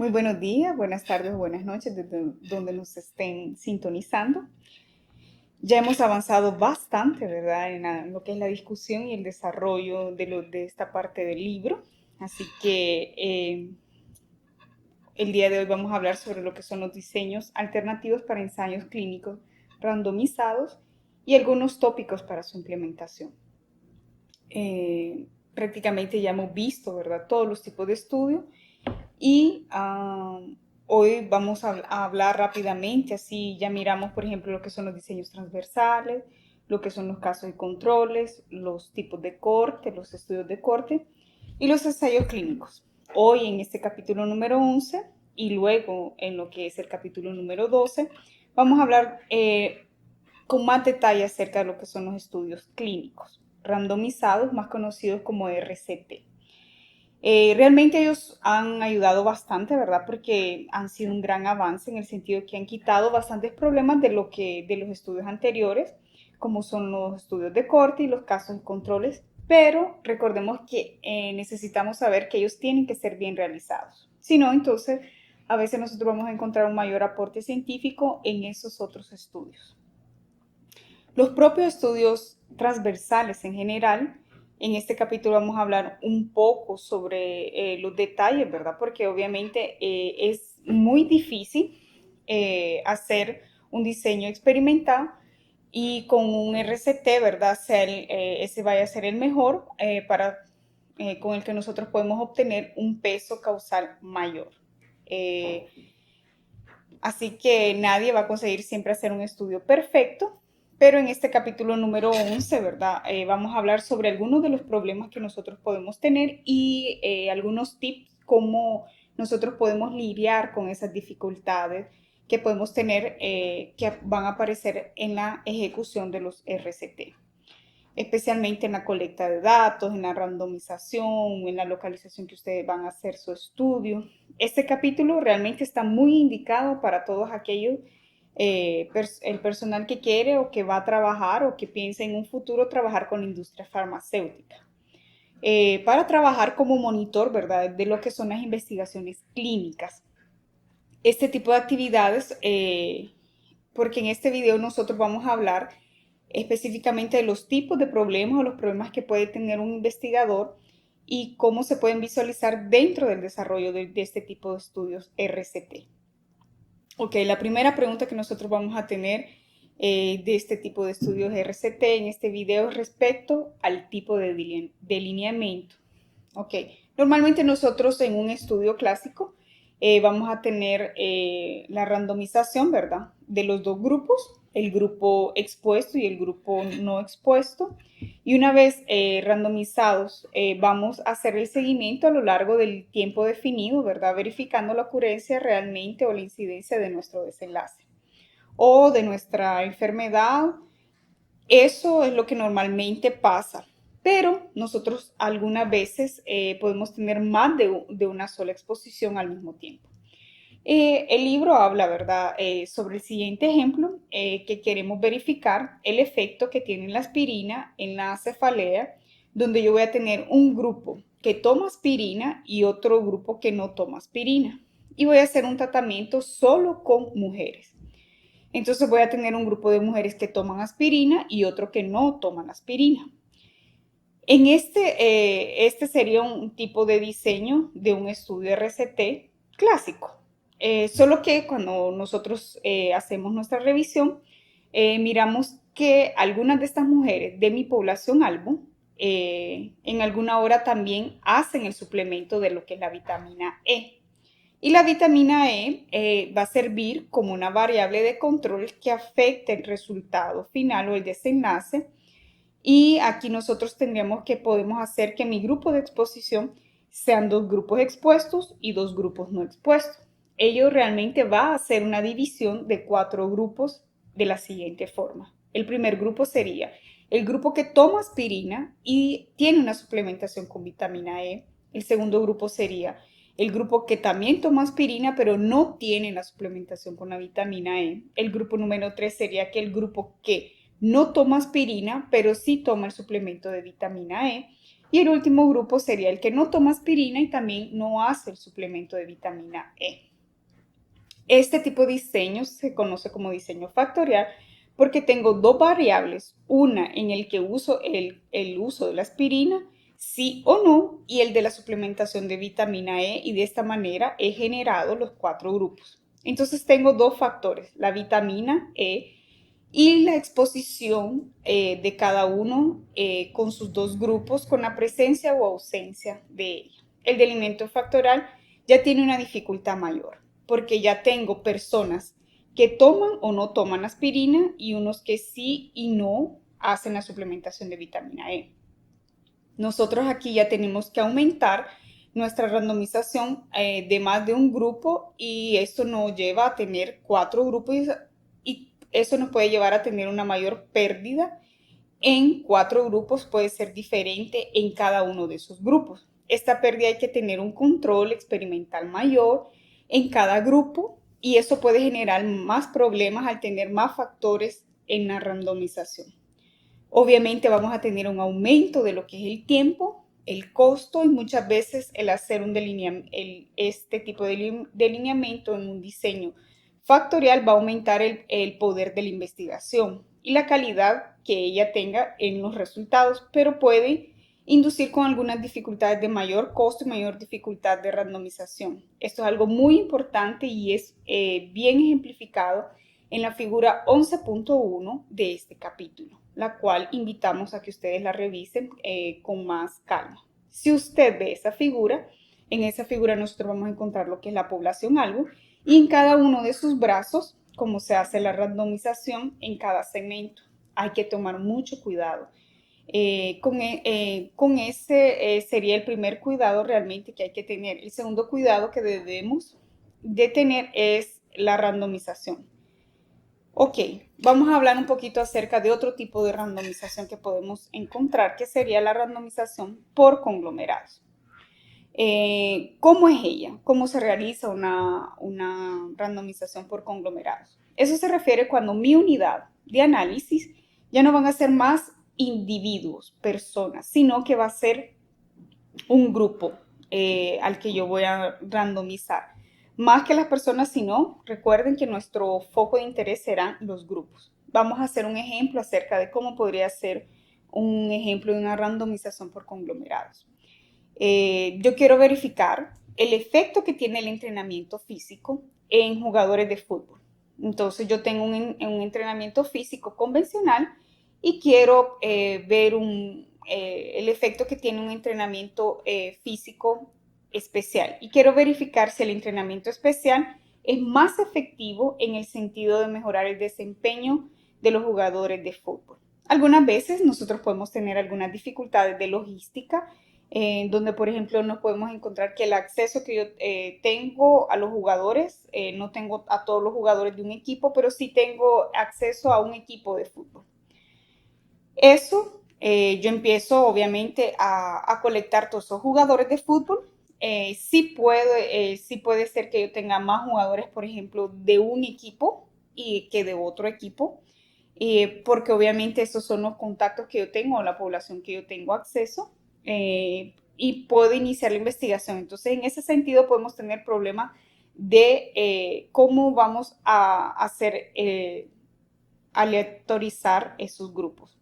Muy buenos días, buenas tardes o buenas noches, desde donde nos estén sintonizando. Ya hemos avanzado bastante, ¿verdad?, en lo que es la discusión y el desarrollo de esta parte del libro. Así que el día de hoy vamos a hablar sobre lo que son los diseños alternativos para ensayos clínicos randomizados y algunos tópicos para su implementación. Prácticamente ya hemos visto, ¿verdad?, todos los tipos de estudio y hoy vamos a hablar rápidamente, así ya miramos, por ejemplo, lo que son los diseños transversales, lo que son los casos y controles, los tipos de corte, los estudios de corte y los ensayos clínicos. Hoy en este capítulo número 11 y luego en lo que es el capítulo número 12, vamos a hablar con más detalle acerca de lo que son los estudios clínicos randomizados, más conocidos como RCT. Realmente ellos han ayudado bastante, ¿verdad? Porque han sido un gran avance en el sentido de que han quitado bastantes problemas de los estudios anteriores, como son los estudios de corte y los casos y controles. Pero recordemos que necesitamos saber que ellos tienen que ser bien realizados. Si no, entonces a veces nosotros vamos a encontrar un mayor aporte científico en esos otros estudios. Los propios estudios transversales en general, en este capítulo vamos a hablar un poco sobre los detalles, ¿verdad? Porque obviamente es muy difícil hacer un diseño experimental y con un RCT, ¿verdad? Ese vaya a ser el mejor con el que nosotros podemos obtener un peso causal mayor. Así que nadie va a conseguir siempre hacer un estudio perfecto, pero en este capítulo número 11, ¿verdad? Vamos a hablar sobre algunos de los problemas que nosotros podemos tener y algunos tips cómo nosotros podemos lidiar con esas dificultades que podemos tener que van a aparecer en la ejecución de los RCT, especialmente en la colecta de datos, en la randomización, en la localización que ustedes van a hacer su estudio. Este capítulo realmente está muy indicado para todos aquellos, el personal que quiere o que va a trabajar o que piensa en un futuro trabajar con la industria farmacéutica. Para trabajar como monitor, ¿verdad?, de lo que son las investigaciones clínicas. Este tipo de actividades, porque en este video nosotros vamos a hablar específicamente de los tipos de problemas o los problemas que puede tener un investigador y cómo se pueden visualizar dentro del desarrollo de este tipo de estudios RCT. Ok, la primera pregunta que nosotros vamos a tener de este tipo de estudios RCT en este video es respecto al tipo de delineamiento. Ok, normalmente nosotros en un estudio clásico vamos a tener la randomización, ¿verdad?, de los dos grupos, el grupo expuesto y el grupo no expuesto. Y una vez randomizados, vamos a hacer el seguimiento a lo largo del tiempo definido, ¿verdad?, verificando la ocurrencia realmente o la incidencia de nuestro desenlace o de nuestra enfermedad. Eso es lo que normalmente pasa, pero nosotros algunas veces podemos tener más de una sola exposición al mismo tiempo. El libro habla, ¿verdad?, sobre el siguiente ejemplo, que queremos verificar el efecto que tiene la aspirina en la cefalea, donde yo voy a tener un grupo que toma aspirina y otro grupo que no toma aspirina. Y voy a hacer un tratamiento solo con mujeres. Entonces voy a tener un grupo de mujeres que toman aspirina y otro que no toman aspirina. En este sería un tipo de diseño de un estudio RCT clásico. Solo que cuando nosotros hacemos nuestra revisión, miramos que algunas de estas mujeres de mi población albo, en alguna hora también hacen el suplemento de lo que es la vitamina E. Y la vitamina E va a servir como una variable de control que afecta el resultado final o el desenlace. Y aquí nosotros tendríamos que podemos hacer que mi grupo de exposición sean dos grupos expuestos y dos grupos no expuestos. Ello realmente va a hacer una división de 4 grupos de la siguiente forma. El primer grupo sería el grupo que toma aspirina y tiene una suplementación con vitamina E. El segundo grupo sería el grupo que también toma aspirina, pero no tiene la suplementación con la vitamina E. El grupo número 3 sería aquel grupo que no toma aspirina, pero sí toma el suplemento de vitamina E. Y el último grupo sería el que no toma aspirina y también no hace el suplemento de vitamina E. Este tipo de diseño se conoce como diseño factorial porque tengo dos variables, una en el que uso el uso de la aspirina, sí o no, y el de la suplementación de vitamina E, y de esta manera he generado los cuatro grupos. Entonces tengo dos factores, la vitamina E y la exposición de cada uno con sus dos grupos, con la presencia o ausencia de ella. El de alimento factorial ya tiene una dificultad mayor, porque ya tengo personas que toman o no toman aspirina y unos que sí y no hacen la suplementación de vitamina E. Nosotros aquí ya tenemos que aumentar nuestra randomización de más de un grupo, y esto nos lleva a tener cuatro grupos, y eso nos puede llevar a tener una mayor pérdida en cuatro grupos, puede ser diferente en cada uno de esos grupos. Esta pérdida hay que tener un control experimental mayor en cada grupo, y eso puede generar más problemas al tener más factores en la randomización. Obviamente vamos a tener un aumento de lo que es el tiempo, el costo, y muchas veces el hacer este tipo de delineamiento en un diseño factorial va a aumentar el poder de la investigación y la calidad que ella tenga en los resultados, pero puede inducir con algunas dificultades de mayor costo y mayor dificultad de randomización. Esto es algo muy importante y es bien ejemplificado en la figura 11.1 de este capítulo, la cual invitamos a que ustedes la revisen con más calma. Si usted ve esa figura, en esa figura nosotros vamos a encontrar lo que es la población algo, y en cada uno de sus brazos, cómo se hace la randomización en cada segmento. Hay que tomar mucho cuidado. Con ese sería el primer cuidado realmente que hay que tener. El segundo cuidado que debemos de tener es la randomización. Ok, vamos a hablar un poquito acerca de otro tipo de randomización que podemos encontrar, que sería la randomización por conglomerados. ¿Cómo es ella? ¿Cómo se realiza una randomización por conglomerados? Eso se refiere cuando mi unidad de análisis ya no van a ser más individuos, personas, sino que va a ser un grupo al que yo voy a randomizar. Más que las personas, sino recuerden que nuestro foco de interés serán los grupos. Vamos a hacer un ejemplo acerca de cómo podría ser un ejemplo de una randomización por conglomerados. Yo quiero verificar el efecto que tiene el entrenamiento físico en jugadores de fútbol. Entonces yo tengo un entrenamiento físico convencional y quiero ver el efecto que tiene un entrenamiento físico especial. Y quiero verificar si el entrenamiento especial es más efectivo en el sentido de mejorar el desempeño de los jugadores de fútbol. Algunas veces nosotros podemos tener algunas dificultades de logística, donde por ejemplo nos podemos encontrar que el acceso que yo tengo a los jugadores, no tengo a todos los jugadores de un equipo, pero sí tengo acceso a un equipo de fútbol. Eso, yo empiezo obviamente a colectar todos esos jugadores de fútbol. Sí puede ser que yo tenga más jugadores, por ejemplo, de un equipo y que de otro equipo, porque obviamente esos son los contactos que yo tengo, la población que yo tengo acceso, y puedo iniciar la investigación. Entonces, en ese sentido podemos tener problemas de cómo vamos a hacer aleatorizar esos grupos.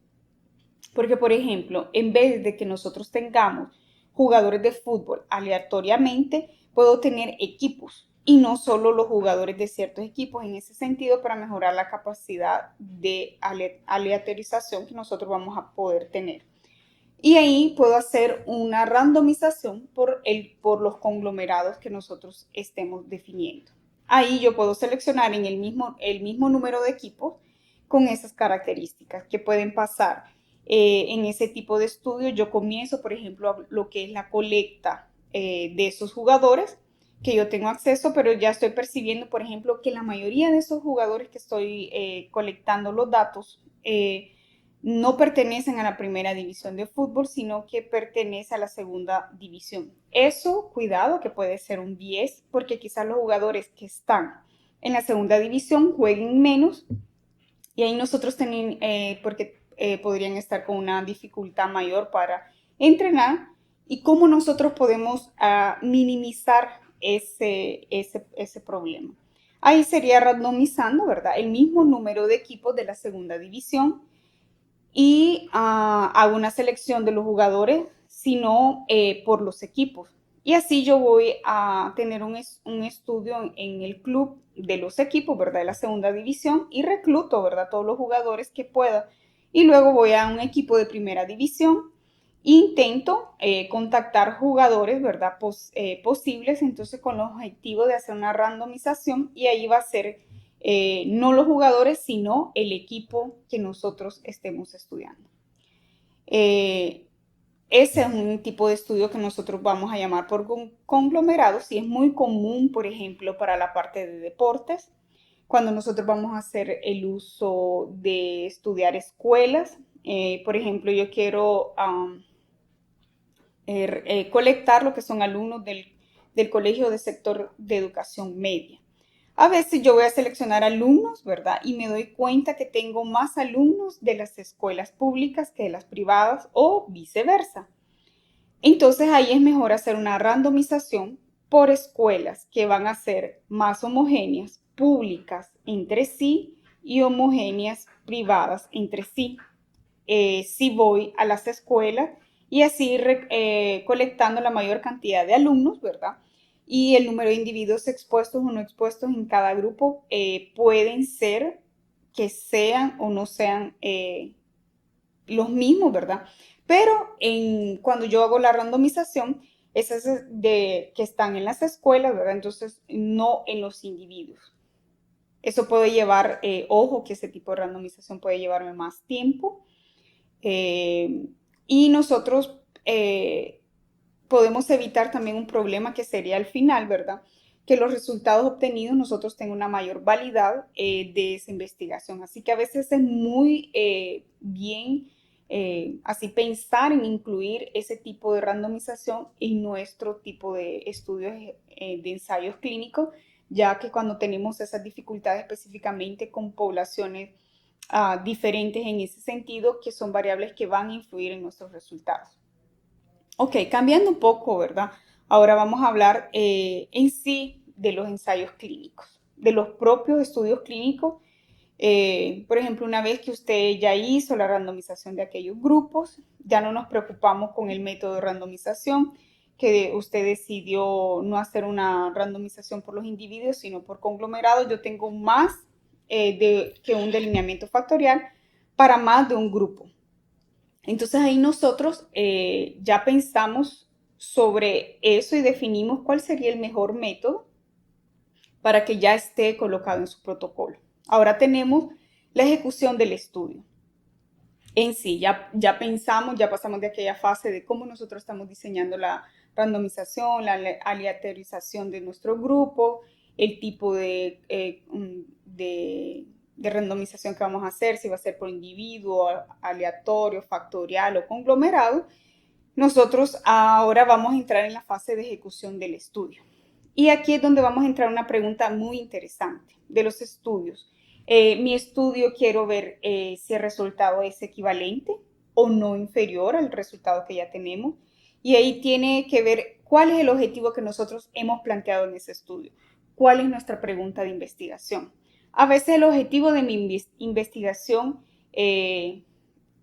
Porque, por ejemplo, en vez de que nosotros tengamos jugadores de fútbol aleatoriamente, puedo tener equipos y no solo los jugadores de ciertos equipos. En ese sentido, para mejorar la capacidad de aleatorización que nosotros vamos a poder tener. Y ahí puedo hacer una randomización por los conglomerados que nosotros estemos definiendo. Ahí yo puedo seleccionar en el mismo número de equipos con esas características que pueden pasar. En ese tipo de estudio yo comienzo, por ejemplo, lo que es la colecta de esos jugadores que yo tengo acceso, pero ya estoy percibiendo, por ejemplo, que la mayoría de esos jugadores que estoy colectando los datos no pertenecen a la primera división de fútbol, sino que pertenece a la segunda división. Eso, cuidado, que puede ser un bias, porque quizás los jugadores que están en la segunda división jueguen menos, y ahí nosotros podrían estar con una dificultad mayor para entrenar y cómo nosotros podemos minimizar ese problema. Ahí sería randomizando, ¿verdad? El mismo número de equipos de la segunda división y hago una selección de los jugadores, sino por los equipos. Y así yo voy a tener un estudio en el club de los equipos, ¿verdad? De la segunda división y recluto, ¿verdad? Todos los jugadores que pueda. Y luego voy a un equipo de primera división. Intento contactar jugadores, ¿verdad? Posibles, entonces con el objetivo de hacer una randomización y ahí va a ser no los jugadores, sino el equipo que nosotros estemos estudiando. Eh, Ese es un tipo de estudio que nosotros vamos a llamar por conglomerados y es muy común, por ejemplo, para la parte de deportes, cuando nosotros vamos a hacer el uso de estudiar escuelas. Por ejemplo, yo quiero colectar lo que son alumnos del colegio de sector de educación media. A veces yo voy a seleccionar alumnos, ¿verdad? Y me doy cuenta que tengo más alumnos de las escuelas públicas que de las privadas o viceversa. Entonces ahí es mejor hacer una randomización por escuelas que van a ser más homogéneas, públicas entre sí y homogéneas privadas entre sí. Si voy a las escuelas y así colectando la mayor cantidad de alumnos, ¿verdad? Y el número de individuos expuestos o no expuestos en cada grupo pueden ser que sean o no sean los mismos, ¿verdad? Pero cuando yo hago la randomización, esas que están en las escuelas, ¿verdad? Entonces, no en los individuos. Eso puede llevar, ojo, que ese tipo de randomización puede llevarme más tiempo. Y nosotros podemos evitar también un problema que sería al final, ¿verdad? Que los resultados obtenidos nosotros tengan una mayor validad de esa investigación. Así que a veces es muy bien así pensar en incluir ese tipo de randomización en nuestro tipo de estudios de ensayos clínicos, ya que cuando tenemos esas dificultades específicamente con poblaciones diferentes en ese sentido, que son variables que van a influir en nuestros resultados. Ok, cambiando un poco, ¿verdad? Ahora vamos a hablar en sí de los ensayos clínicos, de los propios estudios clínicos. Por ejemplo, una vez que usted ya hizo la randomización de aquellos grupos, ya no nos preocupamos con el método de randomización, que usted decidió no hacer una randomización por los individuos, sino por conglomerados. Yo tengo más que un delineamiento factorial para más de un grupo. Entonces ahí nosotros ya pensamos sobre eso y definimos cuál sería el mejor método para que ya esté colocado en su protocolo. Ahora tenemos la ejecución del estudio. En sí, ya pensamos, ya pasamos de aquella fase de cómo nosotros estamos diseñando la randomización, la aleatorización de nuestro grupo, el tipo de randomización que vamos a hacer, si va a ser por individuo, aleatorio, factorial o conglomerado. Nosotros ahora vamos a entrar en la fase de ejecución del estudio. Y aquí es donde vamos a entrar una pregunta muy interesante de los estudios. Mi estudio quiero ver si el resultado es equivalente o no inferior al resultado que ya tenemos. Y ahí tiene que ver cuál es el objetivo que nosotros hemos planteado en ese estudio. ¿Cuál es nuestra pregunta de investigación? A veces el objetivo de mi investigación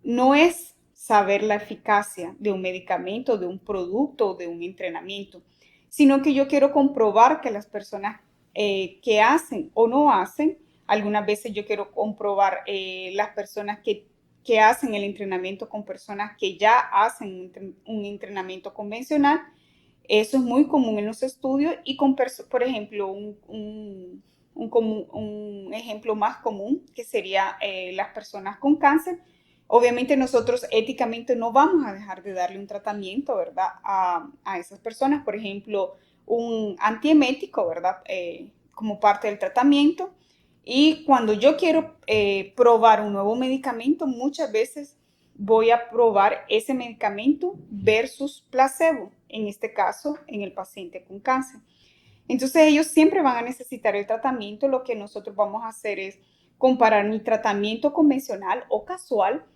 no es saber la eficacia de un medicamento, de un producto o de un entrenamiento, sino que yo quiero comprobar que las personas que hacen o no hacen, algunas veces yo quiero comprobar las personas que hacen el entrenamiento con personas que ya hacen un entrenamiento convencional. Eso es muy común en los estudios y por ejemplo, un ejemplo más común que sería las personas con cáncer. Obviamente nosotros éticamente no vamos a dejar de darle un tratamiento, ¿verdad? A esas personas, por ejemplo, un antiemético, ¿verdad? Como parte del tratamiento. Y cuando yo quiero probar un nuevo medicamento, muchas veces voy a probar ese medicamento versus placebo, en este caso, en el paciente con cáncer. Entonces ellos siempre van a necesitar el tratamiento. Lo que nosotros vamos a hacer es comparar mi tratamiento convencional o casual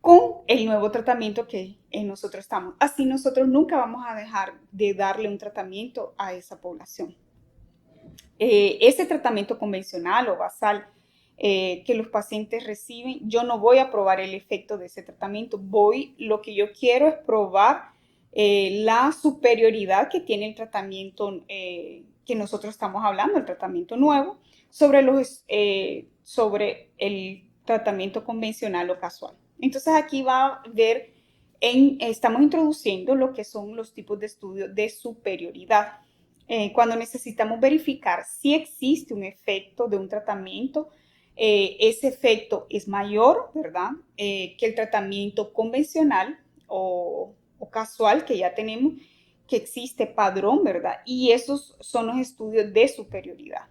con el nuevo tratamiento que nosotros estamos. Así nosotros nunca vamos a dejar de darle un tratamiento a esa población. Ese tratamiento convencional o basal que los pacientes reciben, yo no voy a probar el efecto de ese tratamiento. Lo que yo quiero es probar la superioridad que tiene el tratamiento que nosotros estamos hablando, el tratamiento nuevo, sobre el tratamiento convencional o casual. Entonces aquí va a ver, estamos introduciendo lo que son los tipos de estudios de superioridad. Cuando necesitamos verificar si existe un efecto de un tratamiento, ese efecto es mayor, ¿verdad? Que el tratamiento convencional o casual que ya tenemos, que existe padrón, ¿verdad? Y esos son los estudios de superioridad.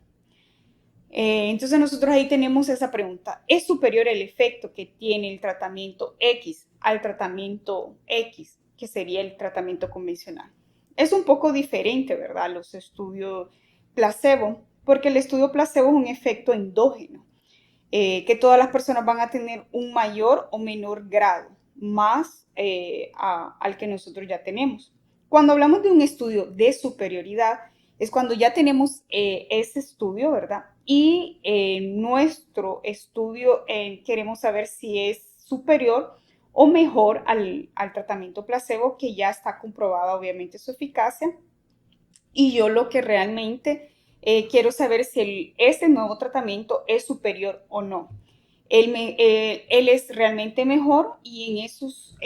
Entonces nosotros ahí tenemos esa pregunta. ¿Es superior el efecto que tiene el tratamiento X al tratamiento X, que sería el tratamiento convencional? Es un poco diferente, ¿verdad? Los estudios placebo, porque el estudio placebo es un efecto endógeno, que todas las personas van a tener un mayor o menor grado, más al que nosotros ya tenemos. Cuando hablamos de un estudio de superioridad, es cuando ya tenemos ese estudio, ¿verdad? Y nuestro estudio queremos saber si es superior o mejor al tratamiento placebo, que ya está comprobada obviamente su eficacia. Y yo lo que realmente quiero saber si este nuevo tratamiento es superior o no. Él es realmente mejor, y en esos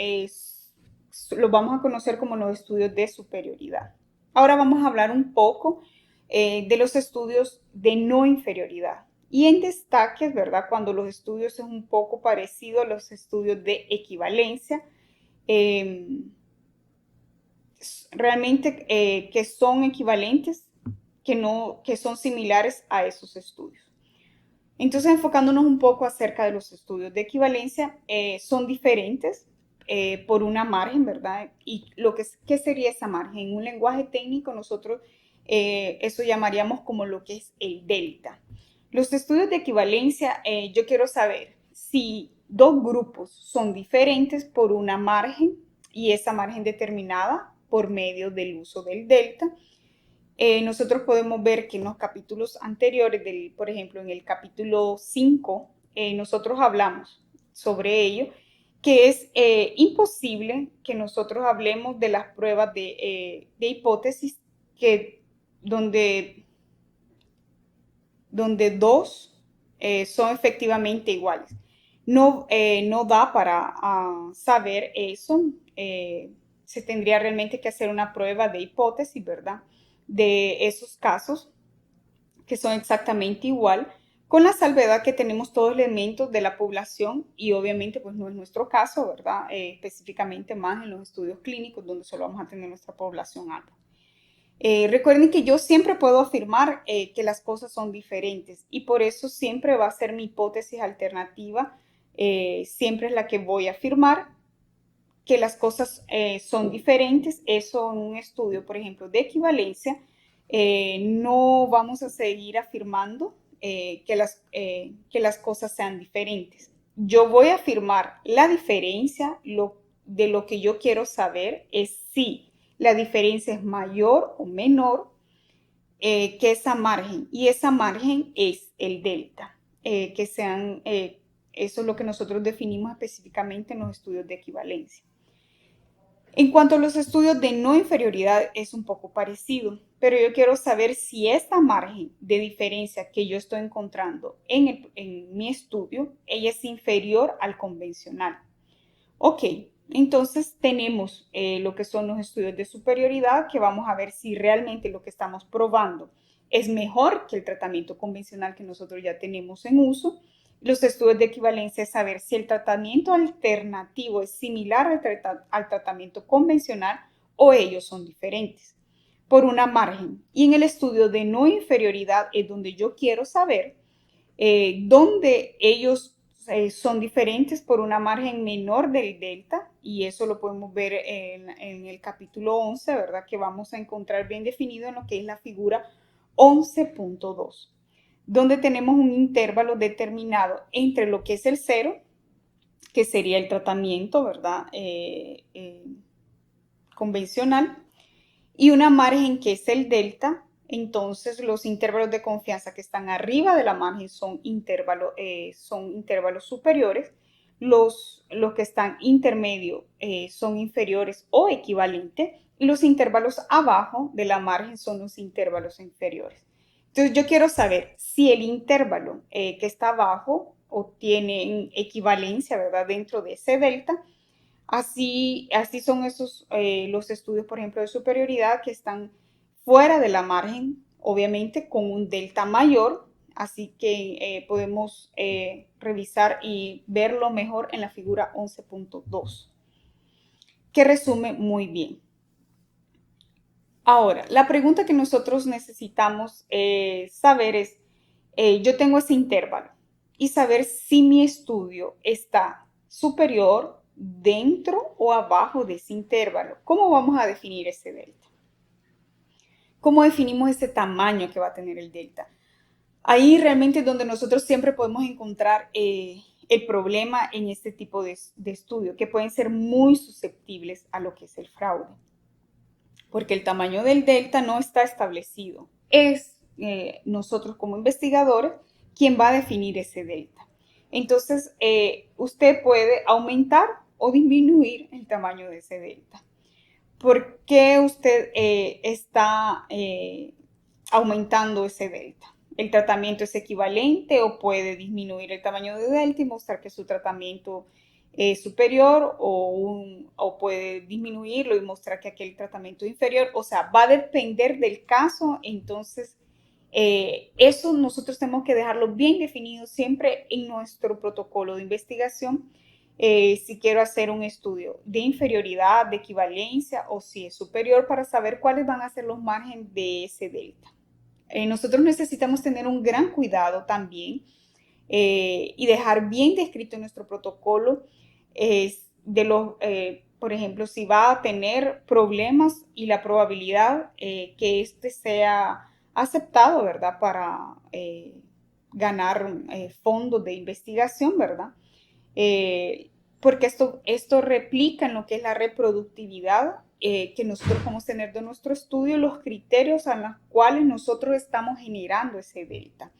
lo vamos a conocer como los estudios de superioridad. Ahora vamos a hablar un poco de los estudios de no inferioridad. Y en destaques, ¿verdad? Cuando los estudios es un poco parecido a los estudios de equivalencia, realmente que son equivalentes, que son similares a esos estudios. Entonces, enfocándonos un poco acerca de los estudios de equivalencia, son diferentes por una margen, ¿verdad? Y ¿qué sería esa margen? En un lenguaje técnico nosotros eso llamaríamos como lo que es el delta. Los estudios de equivalencia, yo quiero saber si dos grupos son diferentes por una margen, y esa margen determinada por medio del uso del delta. Nosotros podemos ver que en los capítulos anteriores, por ejemplo, en el capítulo 5, nosotros hablamos sobre ello, que es imposible que nosotros hablemos de las pruebas de hipótesis donde dos son efectivamente iguales. No da para saber eso. Se tendría realmente que hacer una prueba de hipótesis, ¿verdad? De esos casos que son exactamente igual, con la salvedad que tenemos todos los elementos de la población, y obviamente pues no es nuestro caso, ¿verdad? Específicamente más en los estudios clínicos, donde solo vamos a tener nuestra población alta. Recuerden que yo siempre puedo afirmar que las cosas son diferentes, y por eso siempre va a ser mi hipótesis alternativa, siempre es la que voy a afirmar, que las cosas son diferentes. Eso en un estudio, por ejemplo, de equivalencia, no vamos a seguir afirmando que las cosas sean diferentes. Yo voy a afirmar la diferencia. De lo que yo quiero saber es si la diferencia es mayor o menor que esa margen, y esa margen es el delta, eso es lo que nosotros definimos específicamente en los estudios de equivalencia. En cuanto a los estudios de no inferioridad, es un poco parecido, pero yo quiero saber si esta margen de diferencia que yo estoy encontrando en mi estudio, ella es inferior al convencional. Ok, entonces tenemos lo que son los estudios de superioridad, que vamos a ver si realmente lo que estamos probando es mejor que el tratamiento convencional que nosotros ya tenemos en uso. Los estudios de equivalencia es saber si el tratamiento alternativo es similar al tratamiento convencional o ellos son diferentes por una margen. Y en el estudio de no inferioridad es donde yo quiero saber dónde ellos son diferentes por una margen menor del delta, y eso lo podemos ver en el capítulo 11, ¿verdad? Que vamos a encontrar bien definido en lo que es la figura 11.2, donde tenemos un intervalo determinado entre lo que es el 0 que sería el tratamiento, ¿verdad? Convencional, y una margen que es el delta. Entonces los intervalos de confianza que están arriba de la margen son intervalos superiores. Los que están intermedio son inferiores o equivalentes, y los intervalos abajo de la margen son los intervalos inferiores. Entonces yo quiero saber si el intervalo que está abajo obtiene equivalencia, ¿verdad?, dentro de ese delta. Así son esos, los estudios, por ejemplo, de superioridad que están fuera de la margen, obviamente con un delta mayor, así que podemos revisar y verlo mejor en la figura 11.2, que resume muy bien. Ahora, la pregunta que nosotros necesitamos saber es, yo tengo ese intervalo, y saber si mi estudio está superior, dentro o abajo de ese intervalo. ¿Cómo vamos a definir ese delta? ¿Cómo definimos ese tamaño que va a tener el delta? Ahí realmente es donde nosotros siempre podemos encontrar el problema en este tipo de estudio, que pueden ser muy susceptibles a lo que es el fraude, porque el tamaño del delta no está establecido. Es nosotros como investigadores quien va a definir ese delta. Entonces, usted puede aumentar o disminuir el tamaño de ese delta. ¿Por qué usted está aumentando ese delta? ¿El tratamiento es equivalente o puede disminuir el tamaño de delta y mostrar que su tratamiento es superior, o puede disminuirlo y mostrar que aquel tratamiento es inferior? O sea, va a depender del caso. Entonces, eso nosotros tenemos que dejarlo bien definido siempre en nuestro protocolo de investigación. Si quiero hacer un estudio de inferioridad, de equivalencia, o si es superior, para saber cuáles van a ser los márgenes de ese delta. Nosotros necesitamos tener un gran cuidado también y dejar bien descrito en nuestro protocolo por ejemplo, si va a tener problemas y la probabilidad que este sea aceptado, ¿verdad?, para ganar fondos de investigación, ¿verdad? Porque esto replica en lo que es la reproductividad que nosotros podemos tener de nuestro estudio, los criterios a los cuales nosotros estamos generando ese delta.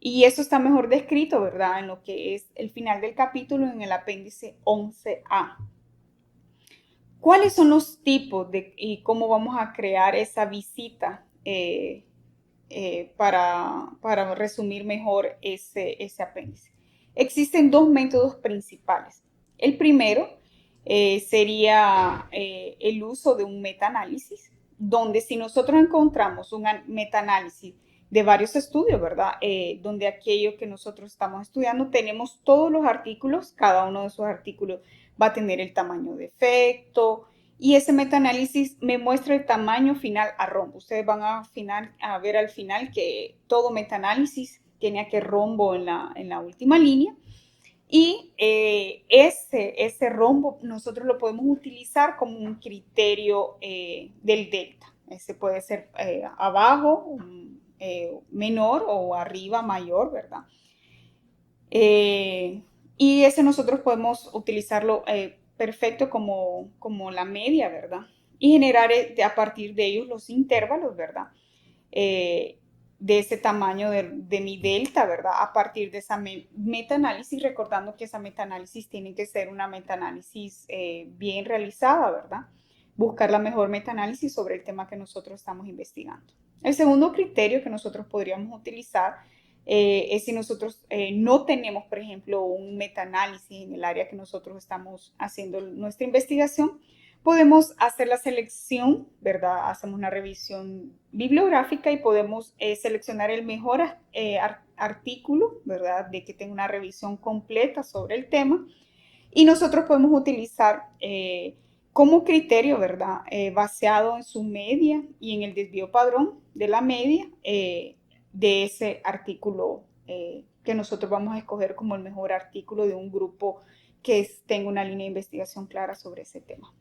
Y eso está mejor descrito, ¿verdad?, en lo que es el final del capítulo, en el apéndice 11A. ¿Cuáles son los tipos y cómo vamos a crear esa visita para resumir mejor ese apéndice? Existen dos métodos principales. El primero sería el uso de un metaanálisis, donde si nosotros encontramos un metaanálisis de varios estudios, ¿verdad? Donde aquello que nosotros estamos estudiando tenemos todos los artículos, cada uno de esos artículos va a tener el tamaño de efecto, y ese metaanálisis me muestra el tamaño final a rombo. Ustedes van a ver al final que todo metaanálisis tiene aquel rombo en la última línea. Y ese rombo nosotros lo podemos utilizar como un criterio del delta. Ese puede ser abajo menor, o arriba mayor, ¿verdad? Y ese nosotros podemos utilizarlo perfecto como la media, ¿verdad? Y generar a partir de ellos los intervalos, ¿verdad? De ese tamaño de mi delta, ¿verdad? A partir de esa metaanálisis, recordando que esa metaanálisis tiene que ser una metaanálisis bien realizada, ¿verdad? Buscar la mejor metaanálisis sobre el tema que nosotros estamos investigando. El segundo criterio que nosotros podríamos utilizar es si nosotros no tenemos, por ejemplo, un metaanálisis en el área que nosotros estamos haciendo nuestra investigación. Podemos hacer la selección, ¿verdad? Hacemos una revisión bibliográfica y podemos seleccionar el mejor artículo, ¿verdad?, de que tenga una revisión completa sobre el tema. Y nosotros podemos utilizar como criterio, ¿verdad?, basado en su media y en el desvío padrón de la media de ese artículo que nosotros vamos a escoger como el mejor artículo de un grupo que tenga una línea de investigación clara sobre ese tema.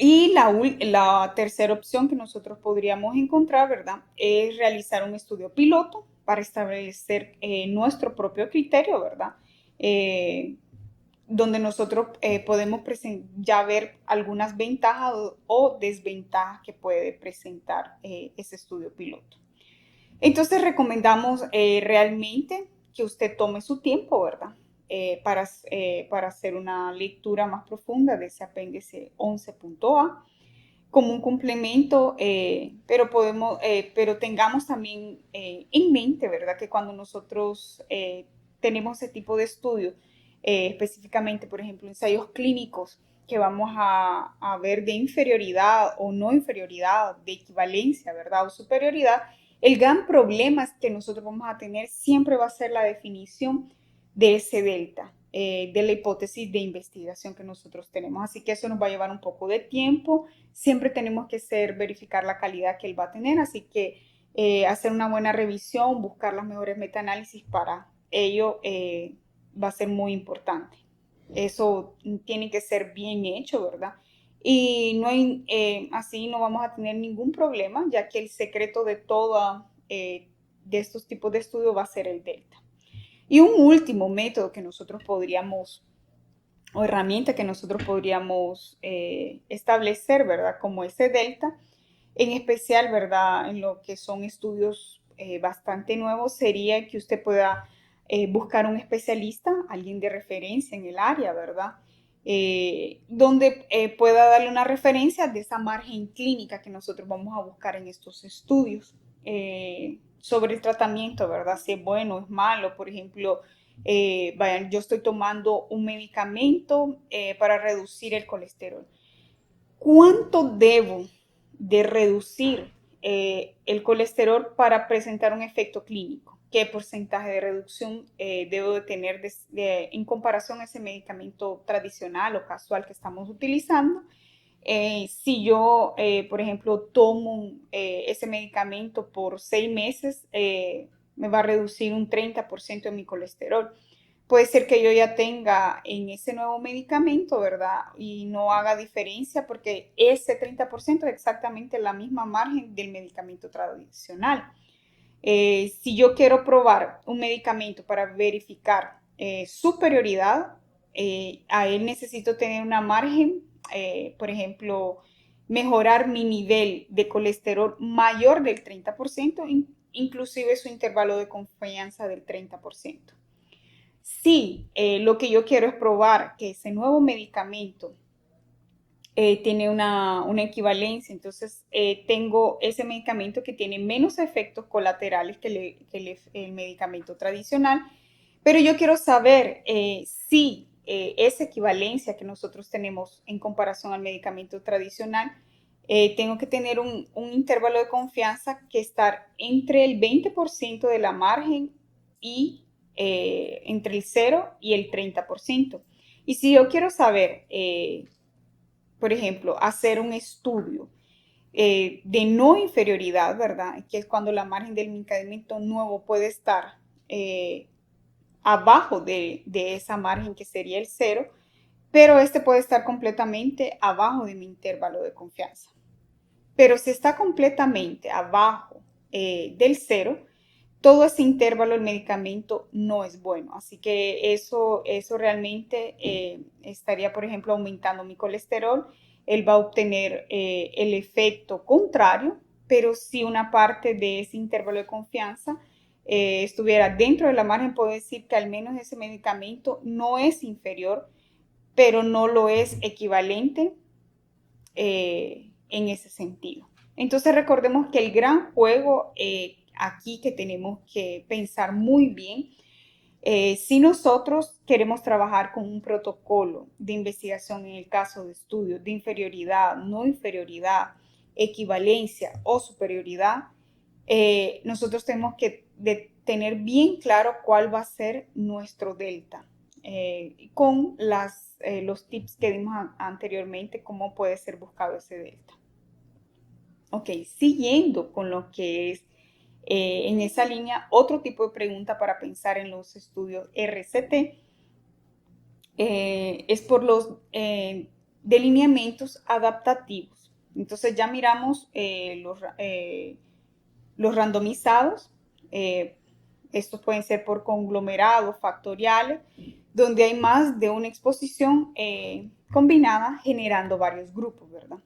Y la tercera opción que nosotros podríamos encontrar, ¿verdad?, es realizar un estudio piloto para establecer nuestro propio criterio, ¿verdad? donde nosotros podemos ya ver algunas ventajas o desventajas que puede presentar ese estudio piloto. Entonces recomendamos realmente que usted tome su tiempo, ¿verdad? Para hacer una lectura más profunda de ese apéndice 11.A como un complemento, pero tengamos también en mente, ¿verdad? Que cuando nosotros tenemos ese tipo de estudios, específicamente, por ejemplo, ensayos clínicos que vamos a ver de inferioridad o no inferioridad, de equivalencia, ¿verdad? O superioridad, el gran problema que nosotros vamos a tener siempre va a ser la definición de ese delta, de la hipótesis de investigación que nosotros tenemos. Así que eso nos va a llevar un poco de tiempo. Siempre tenemos que verificar la calidad que él va a tener, así que hacer una buena revisión, buscar las mejores metaanálisis para ello va a ser muy importante. Eso tiene que ser bien hecho, ¿verdad? Y no hay, así no vamos a tener ningún problema, ya que el secreto de todo de estos tipos de estudios va a ser el delta. Y un último método que nosotros podríamos, o herramienta que nosotros podríamos establecer, ¿verdad? Como ese delta, en especial, ¿verdad? En lo que son estudios bastante nuevos, sería que usted pueda buscar un especialista, alguien de referencia en el área, ¿verdad? Donde pueda darle una referencia de esa margen clínica que nosotros vamos a buscar en estos estudios sobre el tratamiento, ¿verdad? Si es bueno o es malo, por ejemplo, yo estoy tomando un medicamento para reducir el colesterol. ¿Cuánto debo de reducir el colesterol para presentar un efecto clínico? ¿Qué porcentaje de reducción debo de tener en comparación a ese medicamento tradicional o casual que estamos utilizando? Si yo, por ejemplo, tomo ese medicamento por 6 meses, me va a reducir un 30% de mi colesterol. Puede ser que yo ya tenga en ese nuevo medicamento, ¿verdad? Y no haga diferencia porque ese 30% es exactamente la misma margen del medicamento tradicional. Si yo quiero probar un medicamento para verificar superioridad, a él necesito tener una margen, por ejemplo, mejorar mi nivel de colesterol mayor del 30%, inclusive su intervalo de confianza del 30%. Si lo que yo quiero es probar que ese nuevo medicamento tiene una equivalencia, entonces tengo ese medicamento que tiene menos efectos colaterales que el medicamento tradicional, pero yo quiero saber si esa equivalencia que nosotros tenemos en comparación al medicamento tradicional, tengo que tener un intervalo de confianza que estar entre el 20% de la margen y entre el 0 y el 30%. Y si yo quiero saber, por ejemplo, hacer un estudio de no inferioridad, ¿verdad? Que es cuando la margen del medicamento nuevo puede estar abajo de esa margen que sería el 0, pero este puede estar completamente abajo de mi intervalo de confianza. Pero si está completamente abajo del 0, todo ese intervalo del medicamento no es bueno. Así que eso realmente estaría, por ejemplo, aumentando mi colesterol. Él va a obtener el efecto contrario, pero si una parte de ese intervalo de confianza estuviera dentro de la margen, puedo decir que al menos ese medicamento no es inferior, pero no lo es equivalente en ese sentido. Entonces recordemos que el gran juego aquí que tenemos que pensar muy bien, si nosotros queremos trabajar con un protocolo de investigación en el caso de estudios de inferioridad, no inferioridad, equivalencia o superioridad, nosotros tenemos que tener bien claro cuál va a ser nuestro delta. Con los tips que dimos anteriormente, cómo puede ser buscado ese delta. Ok, siguiendo con lo que es en esa línea, otro tipo de pregunta para pensar en los estudios RCT es por los delineamientos adaptativos. Entonces ya miramos los randomizados, estos pueden ser por conglomerados factoriales, donde hay más de una exposición combinada generando varios grupos, ¿verdad?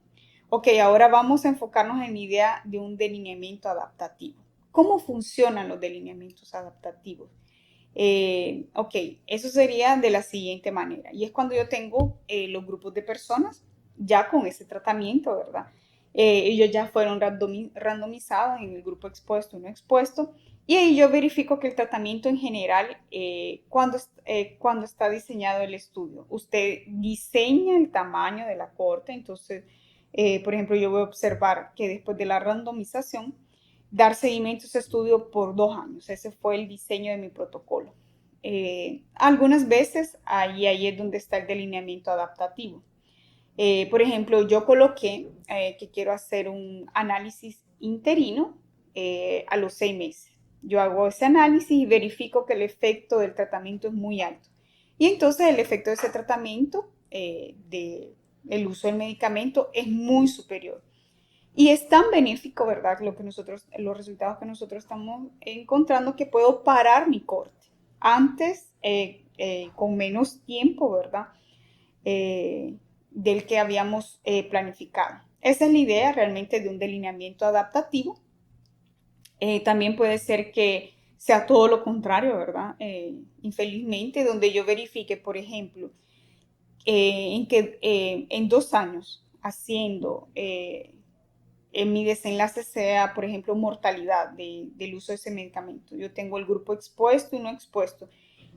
Ok, ahora vamos a enfocarnos en la idea de un delineamiento adaptativo. ¿Cómo funcionan los delineamientos adaptativos? Ok, eso sería de la siguiente manera. Y es cuando yo tengo los grupos de personas ya con ese tratamiento, ¿verdad? Ellos ya fueron randomizados en el grupo expuesto y no expuesto. Y ahí yo verifico que el tratamiento en general, cuando está diseñado el estudio, usted diseña el tamaño de la corte. Entonces, por ejemplo, yo voy a observar que después de la randomización, dar seguimiento a ese estudio por 2 años. Ese fue el diseño de mi protocolo. Algunas veces ahí es donde está el delineamiento adaptativo. Por ejemplo, yo coloqué que quiero hacer un análisis interino a los 6 meses. Yo hago ese análisis y verifico que el efecto del tratamiento es muy alto. Y entonces el efecto de ese tratamiento, del uso del medicamento, es muy superior. Y es tan benéfico, ¿verdad? Los resultados que nosotros estamos encontrando, que puedo parar mi corte antes, con menos tiempo, ¿verdad? Del que habíamos planificado. Esa es la idea realmente de un delineamiento adaptativo. También puede ser que sea todo lo contrario, ¿verdad? Infelizmente, donde yo verifique, por ejemplo, en 2 años haciendo en mi desenlace sea, por ejemplo, mortalidad del uso de ese medicamento. Yo tengo el grupo expuesto y no expuesto.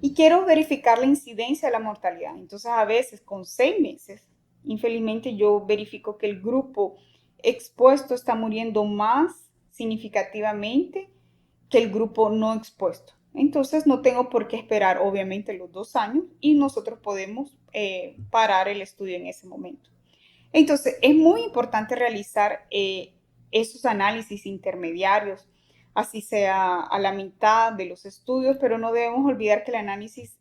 Y quiero verificar la incidencia de la mortalidad. Entonces, a veces con 6 meses, infelizmente yo verifico que el grupo expuesto está muriendo más significativamente que el grupo no expuesto. Entonces, no tengo por qué esperar, obviamente, los 2 años, y nosotros podemos parar el estudio en ese momento. Entonces, es muy importante realizar esos análisis intermediarios, así sea a la mitad de los estudios, pero no debemos olvidar que el análisis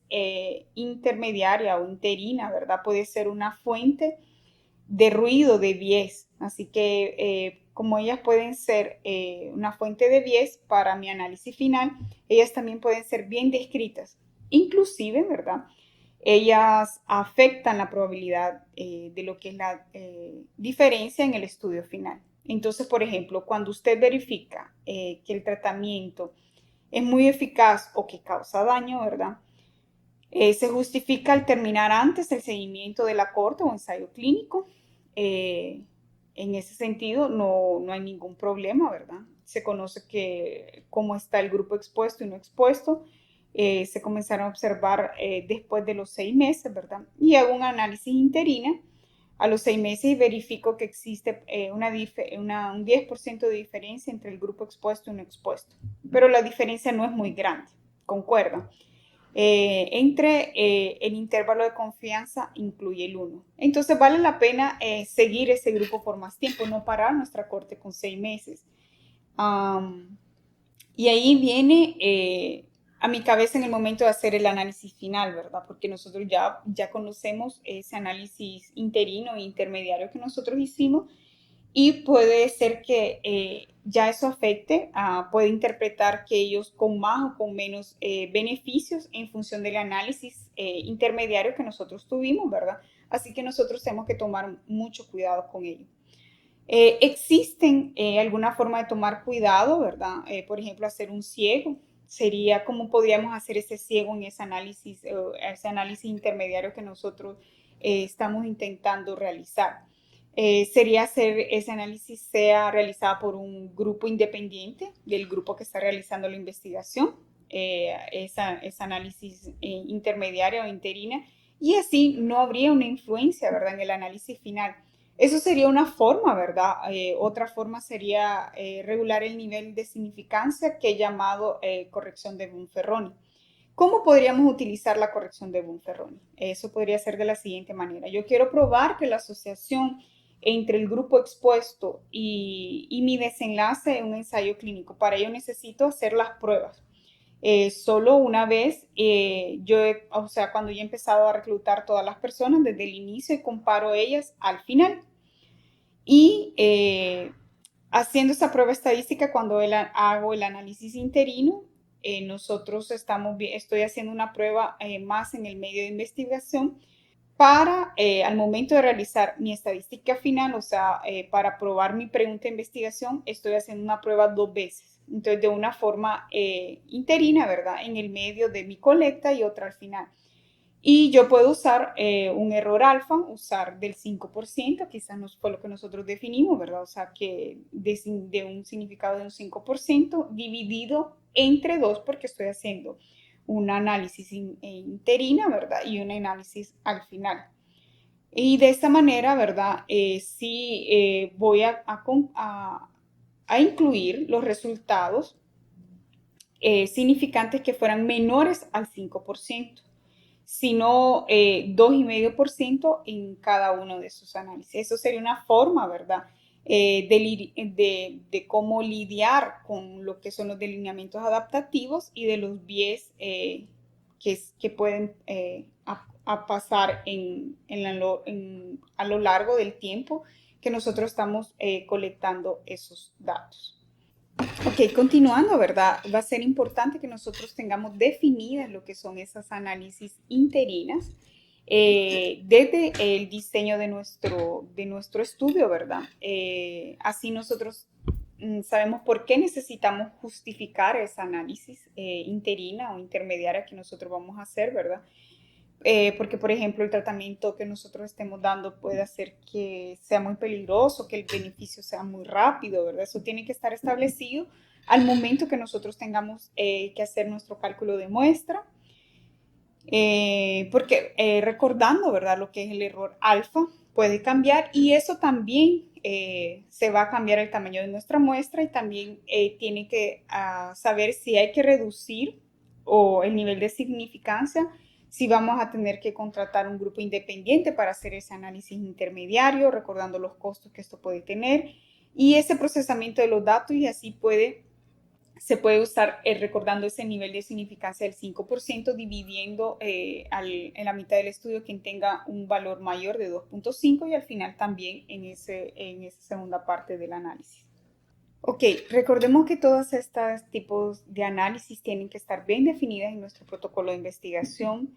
intermediaria o interina, ¿verdad? Puede ser una fuente de ruido, de bias. Así que como ellas pueden ser una fuente de bias para mi análisis final, ellas también pueden ser bien descritas. Inclusive, ¿verdad? Ellas afectan la probabilidad de lo que es la diferencia en el estudio final. Entonces, por ejemplo, cuando usted verifica que el tratamiento es muy eficaz o que causa daño, ¿verdad? Se justifica al terminar antes el seguimiento de la corte o ensayo clínico. Eh, en ese sentido, no hay ningún problema, ¿verdad? Se conoce que cómo está el grupo expuesto y no expuesto. Se comenzaron a observar después de los 6 meses, ¿verdad? Y hago un análisis interina a los 6 meses y verifico que existe un 10% de diferencia entre el grupo expuesto y no expuesto. Pero la diferencia no es muy grande, ¿concuerdan? Entre el intervalo de confianza incluye el 1. Entonces vale la pena seguir ese grupo por más tiempo, no parar nuestra corte con 6 meses. Y ahí viene a mi cabeza en el momento de hacer el análisis final, ¿verdad? Porque nosotros ya conocemos ese análisis interino e intermediario que nosotros hicimos, y puede ser que ya eso afecte, puede interpretar que ellos con más o con menos beneficios en función del análisis intermediario que nosotros tuvimos, ¿verdad? Así que nosotros tenemos que tomar mucho cuidado con ello. Existen alguna forma de tomar cuidado, ¿verdad? Por ejemplo, hacer un ciego. Sería cómo podríamos hacer ese ciego en ese análisis intermediario que nosotros estamos intentando realizar. Sería hacer ese análisis sea realizado por un grupo independiente del grupo que está realizando la investigación, ese análisis intermediario o interina, y así no habría una influencia, ¿verdad?, en el análisis final. Eso sería una forma, ¿verdad? Otra forma sería regular el nivel de significancia, que he llamado corrección de Bonferroni. ¿Cómo podríamos utilizar la corrección de Bonferroni? Eso podría ser de la siguiente manera. Yo quiero probar que la asociación entre el grupo expuesto y mi desenlace en un ensayo clínico. Para ello necesito hacer las pruebas. Solo una vez, o sea, cuando yo he empezado a reclutar todas las personas desde el inicio, y comparo ellas al final. Y haciendo esa prueba estadística, cuando hago el análisis interino, nosotros estoy haciendo una prueba más en el medio de investigación para, al momento de realizar mi estadística final, o sea, para probar mi pregunta de investigación, estoy haciendo una prueba 2 veces. Entonces, de una forma interina, ¿verdad? En el medio de mi colecta y otra al final. Y yo puedo usar un error alfa, usar del 5%, quizás no fue lo que nosotros definimos, ¿verdad? O sea, que de un significado de un 5% dividido entre 2 porque estoy haciendo un análisis interina, ¿verdad? Y un análisis al final. Y de esta manera, ¿verdad? Sí voy a incluir los resultados significantes que fueran menores al 5%, sino 2,5% en cada uno de sus análisis. Eso sería una forma, ¿verdad? De cómo lidiar con lo que son los delineamientos adaptativos y de los bies que pueden a pasar a lo largo del tiempo que nosotros estamos colectando esos datos. Ok, continuando, ¿verdad? Va a ser importante que nosotros tengamos definidas lo que son esas análisis interinas desde el diseño de nuestro estudio, ¿verdad? Así nosotros sabemos por qué necesitamos justificar esa análisis interina o intermediaria que nosotros vamos a hacer, ¿verdad? Porque, por ejemplo, el tratamiento que nosotros estemos dando puede hacer que sea muy peligroso, que el beneficio sea muy rápido, ¿verdad? Eso tiene que estar establecido al momento que nosotros tengamos que hacer nuestro cálculo de muestra, porque recordando, ¿verdad? Lo que es el error alfa puede cambiar y eso también se va a cambiar el tamaño de nuestra muestra y también tiene que saber si hay que reducir o el nivel de significancia, si vamos a tener que contratar un grupo independiente para hacer ese análisis intermediario, recordando los costos que esto puede tener y ese procesamiento de los datos y así se puede usar recordando ese nivel de significancia del 5%, dividiendo en la mitad del estudio quien tenga un valor mayor de 2,5 y al final también en esa segunda parte del análisis. Ok, recordemos que todos estos tipos de análisis tienen que estar bien definidas en nuestro protocolo de investigación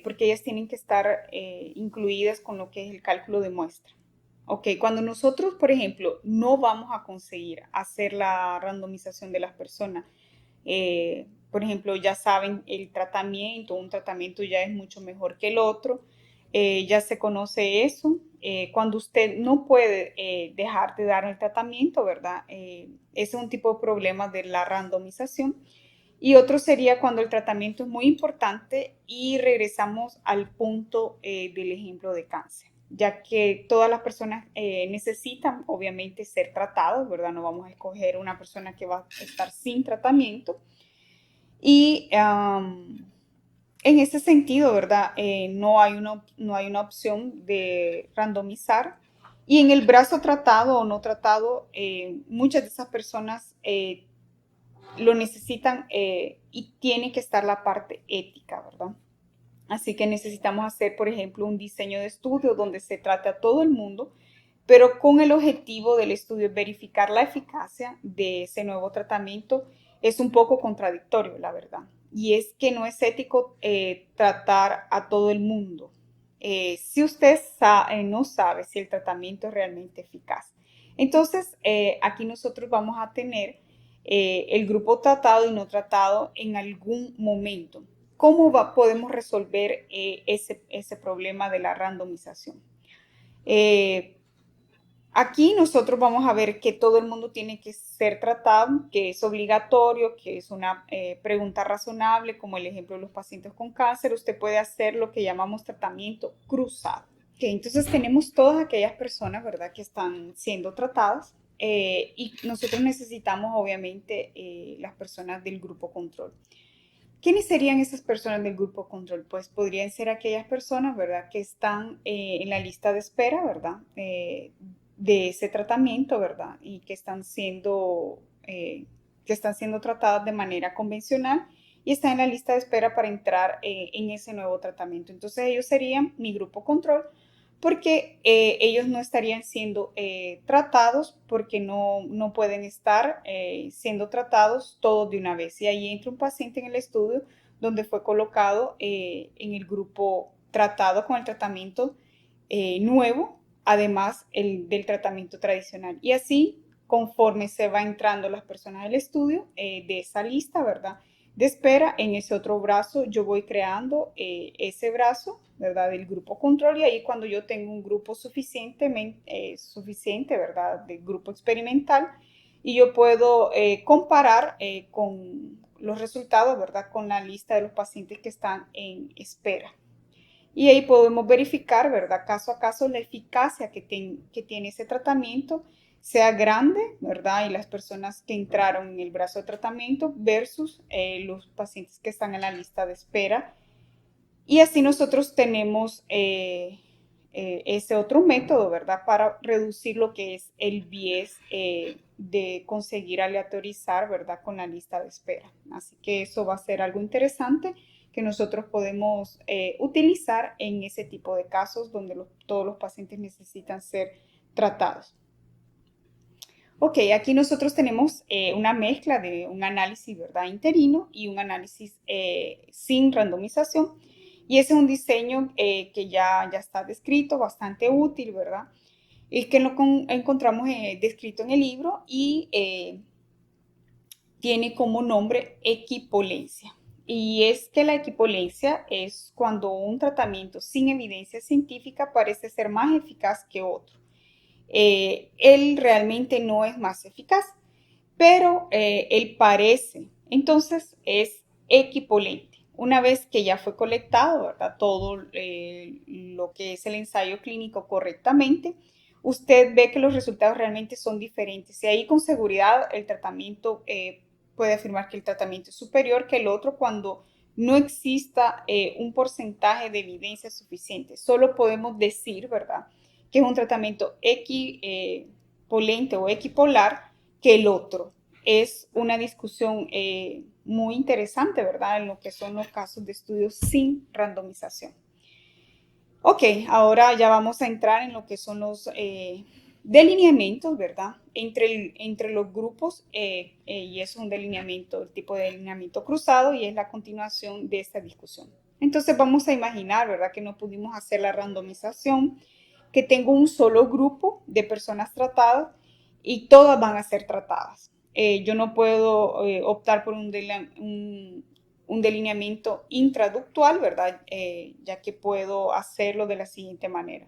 porque ellas tienen que estar incluidas con lo que es el cálculo de muestra. Ok, cuando nosotros, por ejemplo, no vamos a conseguir hacer la randomización de las personas, por ejemplo, ya saben el tratamiento, un tratamiento ya es mucho mejor que el otro, ya se conoce eso. Cuando usted no puede dejar de dar el tratamiento, ¿verdad? Ese es un tipo de problema de la randomización. Y otro sería cuando el tratamiento es muy importante y regresamos al punto del ejemplo de cáncer, ya que todas las personas necesitan obviamente ser tratadas, ¿verdad? No vamos a escoger una persona que va a estar sin tratamiento. Y en ese sentido, ¿verdad? No hay una opción de randomizar. Y en el brazo tratado o no tratado, muchas de esas personas lo necesitan y tiene que estar la parte ética, ¿verdad? Así que necesitamos hacer, por ejemplo, un diseño de estudio donde se trate a todo el mundo, pero con el objetivo del estudio es verificar la eficacia de ese nuevo tratamiento. Es un poco contradictorio, la verdad. Y es que no es ético tratar a todo el mundo si usted no sabe si el tratamiento es realmente eficaz. Entonces, aquí nosotros vamos a tener el grupo tratado y no tratado en algún momento. ¿Cómo podemos resolver ese problema de la randomización? Aquí nosotros vamos a ver que todo el mundo tiene que ser tratado, que es obligatorio, que es una pregunta razonable, como el ejemplo de los pacientes con cáncer. Usted puede hacer lo que llamamos tratamiento cruzado. Okay, entonces tenemos todas aquellas personas, ¿verdad?, que están siendo tratadas y nosotros necesitamos, obviamente, las personas del grupo control. ¿Quiénes serían esas personas del grupo control? Pues podrían ser aquellas personas, ¿verdad?, que están en la lista de espera, ¿verdad?, de ese tratamiento, ¿verdad?, y que están siendo tratadas de manera convencional y están en la lista de espera para entrar en ese nuevo tratamiento. Entonces ellos serían mi grupo control porque ellos no estarían siendo tratados porque no pueden estar siendo tratados todos de una vez. Y ahí entra un paciente en el estudio donde fue colocado en el grupo tratado con el tratamiento nuevo, además del tratamiento tradicional. Y así, conforme se va entrando las personas del estudio de esa lista, ¿verdad? De espera, en ese otro brazo yo voy creando ese brazo, ¿verdad? Del grupo control, y ahí cuando yo tengo un grupo suficiente, ¿verdad? Del grupo experimental, y yo puedo comparar con los resultados, ¿verdad? Con la lista de los pacientes que están en espera. Y ahí podemos verificar, ¿verdad? Caso a caso la eficacia que tiene ese tratamiento, sea grande, ¿verdad? Y las personas que entraron en el brazo de tratamiento versus los pacientes que están en la lista de espera. Y así nosotros tenemos ese otro método, ¿verdad? Para reducir lo que es el biais de conseguir aleatorizar, ¿verdad? Con la lista de espera. Así que eso va a ser algo interesante que nosotros podemos utilizar en ese tipo de casos donde todos los pacientes necesitan ser tratados. Ok, aquí nosotros tenemos una mezcla de un análisis, ¿verdad? Interino y un análisis sin randomización. Y ese es un diseño que ya está descrito, bastante útil, ¿verdad? Es que lo encontramos descrito en el libro y tiene como nombre equipolencia. Y es que la equipolencia es cuando un tratamiento sin evidencia científica parece ser más eficaz que otro. Él realmente no es más eficaz, pero él parece. Entonces es equipolente. Una vez que ya fue colectado, ¿verdad? Todo lo que es el ensayo clínico correctamente, usted ve que los resultados realmente son diferentes. Y ahí con seguridad el tratamiento puede afirmar que el tratamiento es superior que el otro cuando no exista un porcentaje de evidencia suficiente. Solo podemos decir, ¿verdad?, que es un tratamiento equipolente o equipolar que el otro. Es una discusión muy interesante, ¿verdad?, en lo que son los casos de estudios sin randomización. Ok, ahora ya vamos a entrar en lo que son los delineamientos, ¿verdad?, entre los grupos, y eso es un delineamiento, el tipo de delineamiento cruzado, y es la continuación de esta discusión. Entonces vamos a imaginar, ¿verdad?, que no pudimos hacer la randomización, que tengo un solo grupo de personas tratadas y todas van a ser tratadas. Yo no puedo optar por un delineamiento intraductual, ¿verdad? Ya que puedo hacerlo de la siguiente manera.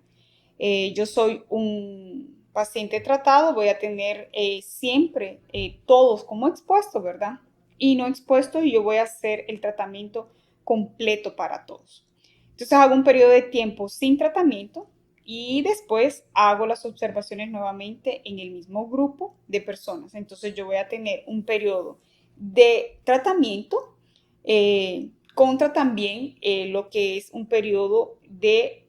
Yo soy un paciente tratado, voy a tener siempre todos como expuestos, ¿verdad? Y no expuestos, y yo voy a hacer el tratamiento completo para todos. Entonces hago un periodo de tiempo sin tratamiento y después hago las observaciones nuevamente en el mismo grupo de personas. Entonces yo voy a tener un periodo de tratamiento contra también lo que es un periodo de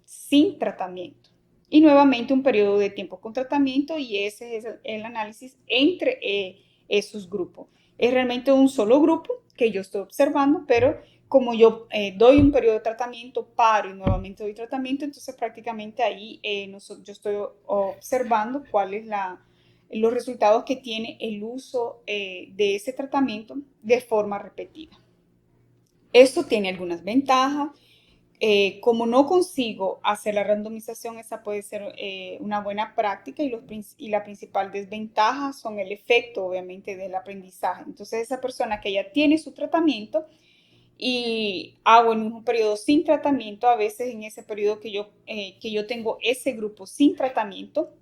sin tratamiento. Y nuevamente un periodo de tiempo con tratamiento, y ese es el análisis entre esos grupos. Es realmente un solo grupo que yo estoy observando, pero como yo doy un periodo de tratamiento, paro y nuevamente doy tratamiento, entonces prácticamente ahí yo estoy observando cuáles los resultados que tiene el uso de ese tratamiento de forma repetida. Esto tiene algunas ventajas. Como no consigo hacer la randomización, esa puede ser una buena práctica, y la principal desventaja son el efecto, obviamente, del aprendizaje. Entonces, esa persona que ya tiene su tratamiento y hago en un periodo sin tratamiento, a veces en ese periodo que yo tengo ese grupo sin tratamiento,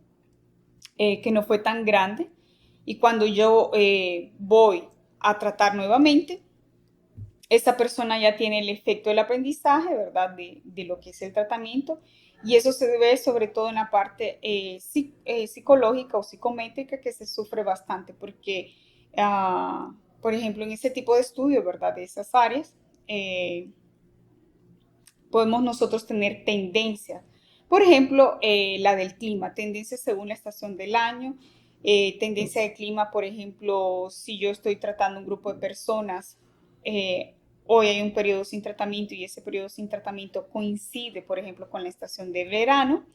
que no fue tan grande, y cuando yo voy a tratar nuevamente, esta persona ya tiene el efecto del aprendizaje, ¿verdad?, de lo que es el tratamiento, y eso se debe sobre todo en la parte psicológica o psicométrica, que se sufre bastante, porque, por ejemplo, en ese tipo de estudios, ¿verdad?, de esas áreas, podemos nosotros tener tendencias. Por ejemplo, la del clima, tendencias según la estación del año, tendencia de clima, por ejemplo, si yo estoy tratando un grupo de personas hoy hay un periodo sin tratamiento y ese periodo sin tratamiento coincide, por ejemplo, con la estación de verano.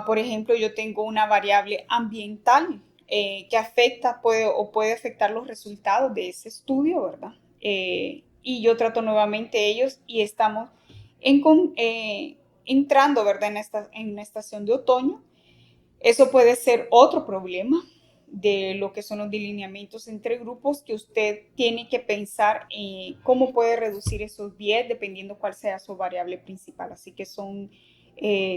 Por ejemplo, yo tengo una variable ambiental que afecta puede afectar los resultados de ese estudio, ¿verdad? Y yo trato nuevamente ellos y estamos en, entrando, ¿verdad? En una estación de otoño. Eso puede ser otro problema de lo que son los delineamientos entre grupos, que usted tiene que pensar cómo puede reducir esos 10 dependiendo cuál sea su variable principal. Así que son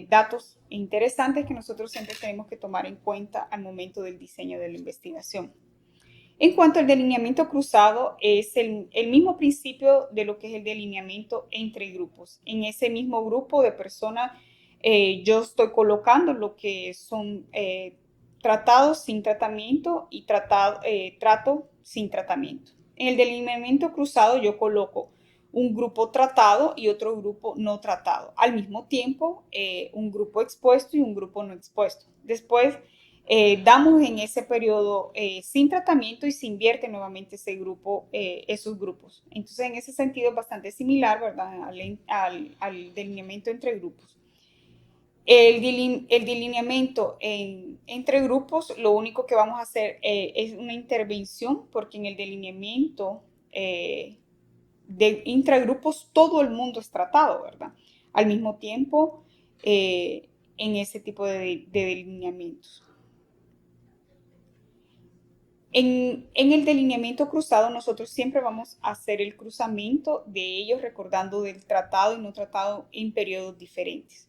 datos interesantes que nosotros siempre tenemos que tomar en cuenta al momento del diseño de la investigación. En cuanto al delineamiento cruzado, es el mismo principio de lo que es el delineamiento entre grupos. En ese mismo grupo de personas, yo estoy colocando lo que son tratados sin tratamiento y trato sin tratamiento. En el delineamiento cruzado yo coloco un grupo tratado y otro grupo no tratado. Al mismo tiempo, un grupo expuesto y un grupo no expuesto. Después, damos en ese periodo sin tratamiento y se invierte nuevamente ese grupo, esos grupos. Entonces, en ese sentido es bastante similar, ¿verdad? Al delineamiento entre grupos. El delineamiento entre grupos, lo único que vamos a hacer es una intervención, porque en el delineamiento de intragrupos todo el mundo es tratado, ¿verdad? Al mismo tiempo, en ese tipo de delineamientos. En el delineamiento cruzado nosotros siempre vamos a hacer el cruzamiento de ellos recordando del tratado y no tratado en periodos diferentes.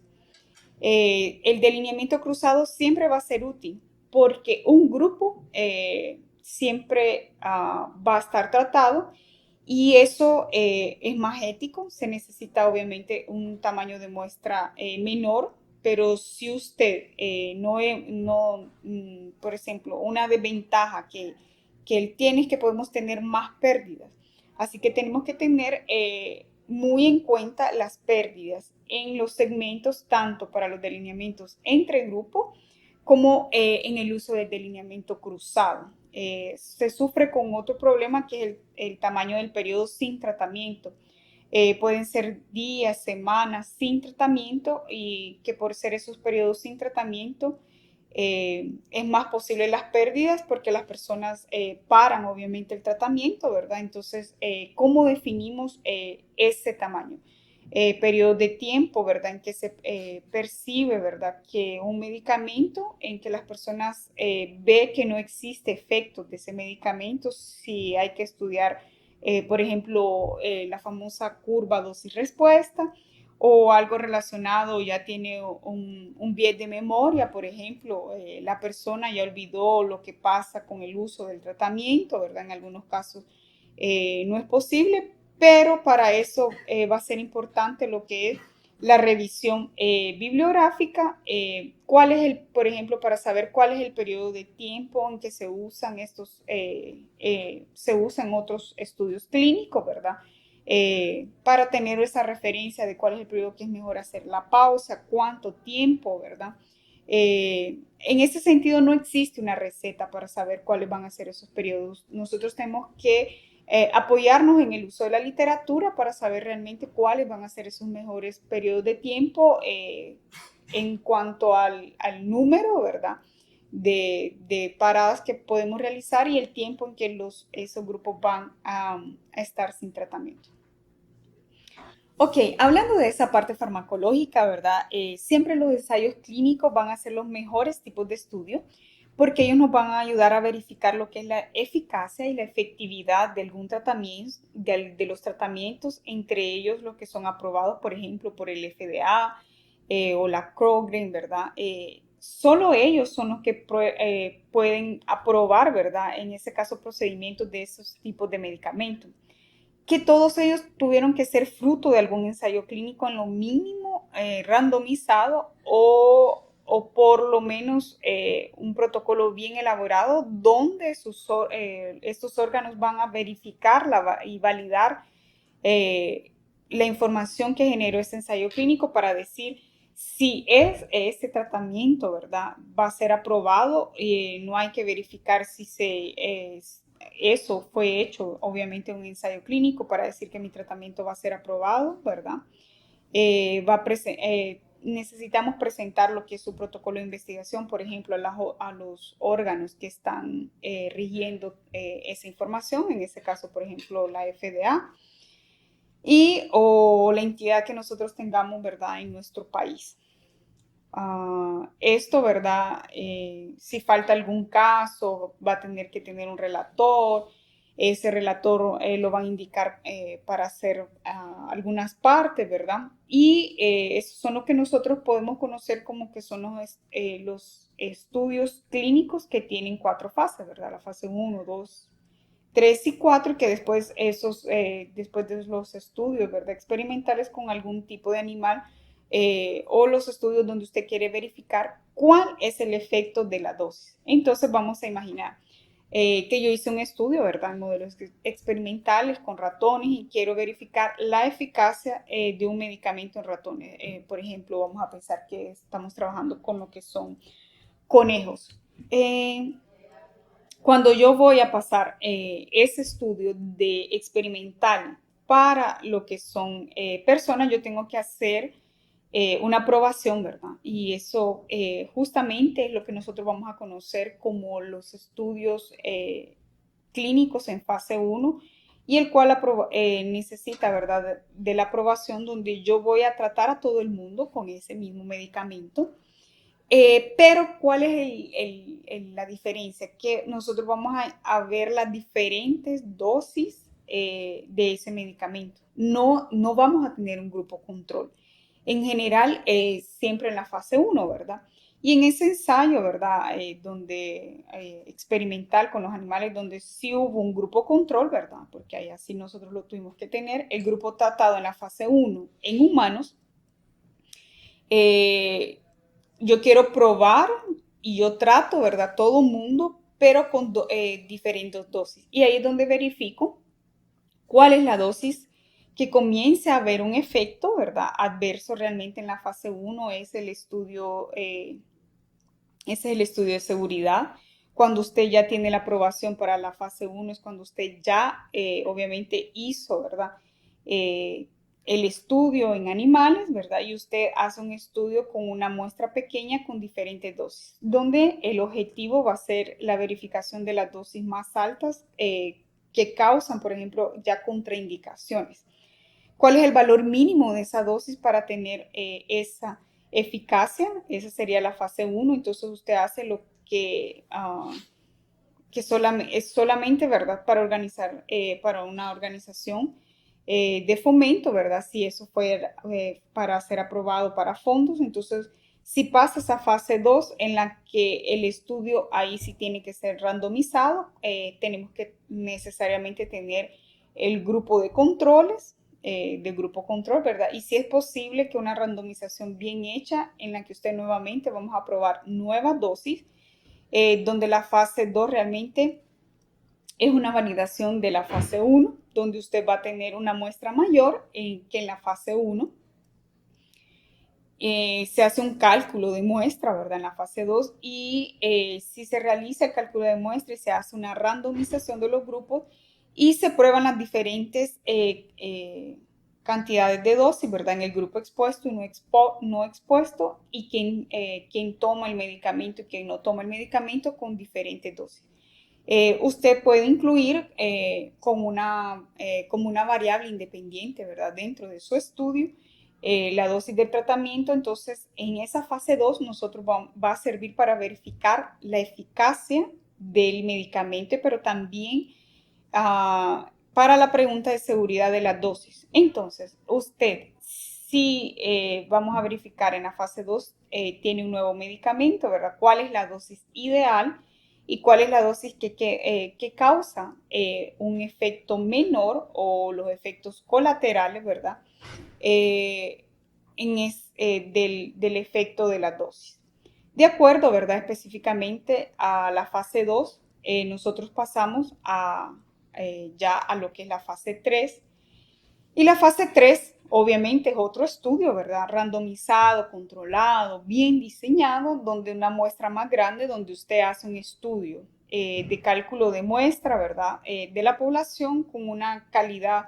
El delineamiento cruzado siempre va a ser útil porque un grupo siempre va a estar tratado y eso es más ético. Se necesita obviamente un tamaño de muestra menor, pero si usted por ejemplo, una desventaja que él tiene es que podemos tener más pérdidas. Así que tenemos que tener muy en cuenta las pérdidas en los segmentos, tanto para los delineamientos entre grupos como en el uso del delineamiento cruzado. Se sufre con otro problema que es el tamaño del periodo sin tratamiento. Pueden ser días, semanas sin tratamiento y que por ser esos periodos sin tratamiento es más posible las pérdidas porque las personas paran obviamente el tratamiento, ¿verdad? Entonces, ¿cómo definimos ese tamaño? Periodo de tiempo, ¿verdad? En que se percibe, ¿verdad? Que un medicamento, en que las personas ve que no existe efecto de ese medicamento, si hay que estudiar, por ejemplo, la famosa curva dosis-respuesta, o algo relacionado, ya tiene un biais de memoria, por ejemplo, la persona ya olvidó lo que pasa con el uso del tratamiento, ¿verdad? En algunos casos no es posible, pero para eso va a ser importante lo que es la revisión bibliográfica, cuál es por ejemplo, para saber cuál es el periodo de tiempo en que se usan se usan otros estudios clínicos, ¿verdad? Para tener esa referencia de cuál es el periodo que es mejor hacer la pausa, cuánto tiempo, ¿verdad? En ese sentido no existe una receta para saber cuáles van a ser esos periodos. Nosotros tenemos que apoyarnos en el uso de la literatura para saber realmente cuáles van a ser esos mejores periodos de tiempo en cuanto al número, ¿verdad? De paradas que podemos realizar y el tiempo en que esos grupos van a estar sin tratamiento. Ok, hablando de esa parte farmacológica, ¿verdad? Siempre los ensayos clínicos van a ser los mejores tipos de estudio porque ellos nos van a ayudar a verificar lo que es la eficacia y la efectividad de algún tratamiento, de los tratamientos, entre ellos los que son aprobados, por ejemplo, por el FDA o la Cochrane, ¿verdad? Solo ellos son los que pueden aprobar, ¿verdad? En ese caso, procedimientos de esos tipos de medicamentos, que todos ellos tuvieron que ser fruto de algún ensayo clínico en lo mínimo randomizado o por lo menos un protocolo bien elaborado donde estos órganos van a verificar y validar la información que generó ese ensayo clínico para decir si ese tratamiento, ¿verdad? Va a ser aprobado. No hay que verificar si eso fue hecho, obviamente, un ensayo clínico para decir que mi tratamiento va a ser aprobado, ¿verdad? Necesitamos presentar lo que es su protocolo de investigación, por ejemplo, a los órganos que están rigiendo esa información, en este caso, por ejemplo, la FDA, y o la entidad que nosotros tengamos, ¿verdad?, en nuestro país. Esto, ¿verdad? Si falta algún caso, va a tener que tener un relator. Ese relator lo van a indicar para hacer algunas partes, ¿verdad? Y esos son lo que nosotros podemos conocer como que son los estudios clínicos que tienen 4 fases, ¿verdad? La fase 1, 2, 3 y 4, que después, después de los estudios, ¿verdad?, experimentales con algún tipo de animal, o los estudios donde usted quiere verificar cuál es el efecto de la dosis. Entonces vamos a imaginar que yo hice un estudio, ¿verdad?, en modelos experimentales con ratones y quiero verificar la eficacia de un medicamento en ratones. Por ejemplo, vamos a pensar que estamos trabajando con lo que son conejos. Cuando yo voy a pasar ese estudio de experimental para lo que son personas, yo tengo que hacer una aprobación, ¿verdad? Y eso justamente es lo que nosotros vamos a conocer como los estudios clínicos en fase 1 y el cual necesita, ¿verdad?, de la aprobación donde yo voy a tratar a todo el mundo con ese mismo medicamento. Pero, ¿cuál es la diferencia? Que nosotros vamos a ver las diferentes dosis de ese medicamento. No vamos a tener un grupo control. En general, siempre en la fase 1, ¿verdad? Y en ese ensayo, ¿verdad? Donde experimental con los animales, donde sí hubo un grupo control, ¿verdad? Porque ahí así nosotros lo tuvimos que tener. El grupo tratado en la fase 1 en humanos. Yo quiero probar y yo trato, ¿verdad?, todo mundo, pero con diferentes dosis. Y ahí es donde verifico cuál es la dosis que comience a haber un efecto, ¿verdad?, adverso realmente en la fase 1. Ese es el estudio de seguridad. Cuando usted ya tiene la aprobación para la fase 1 es cuando usted ya obviamente hizo, ¿verdad?, el estudio en animales, ¿verdad? Y usted hace un estudio con una muestra pequeña con diferentes dosis, donde el objetivo va a ser la verificación de las dosis más altas que causan, por ejemplo, ya contraindicaciones. ¿Cuál es el valor mínimo de esa dosis para tener esa eficacia? Esa sería la fase 1. Entonces usted hace lo que, es solamente, ¿verdad?, para organizar, para una organización de fomento, ¿verdad? Si eso fue para ser aprobado para fondos, entonces si pasa esa fase 2 en la que el estudio ahí sí tiene que ser randomizado, tenemos que necesariamente tener el grupo de controles, de grupo control, ¿verdad? Y si es posible que una randomización bien hecha en la que usted nuevamente vamos a probar nuevas dosis, donde la fase 2 realmente es una validación de la fase 1, donde usted va a tener una muestra mayor que en la fase 1. Se hace un cálculo de muestra, ¿verdad?, en la fase 2 y si se realiza el cálculo de muestra y se hace una randomización de los grupos y se prueban las diferentes cantidades de dosis, ¿verdad?, en el grupo expuesto y no expuesto y quién toma el medicamento y quién no toma el medicamento con diferentes dosis. Usted puede incluir como una variable independiente, ¿verdad?, dentro de su estudio la dosis del tratamiento. Entonces, en esa fase 2 nosotros va a servir para verificar la eficacia del medicamento, pero también para la pregunta de seguridad de la dosis. Entonces, usted, si vamos a verificar en la fase 2, tiene un nuevo medicamento, ¿verdad? ¿Cuál es la dosis ideal? ¿Y cuál es la dosis que causa un efecto menor o los efectos colaterales, ¿verdad?, del efecto de la dosis. De acuerdo, ¿verdad?, específicamente a la fase 2, nosotros pasamos ya a lo que es la fase 3. Y la fase 3, obviamente, es otro estudio, ¿verdad?, randomizado, controlado, bien diseñado, donde una muestra más grande, donde usted hace un estudio de cálculo de muestra, ¿verdad? De la población con una calidad,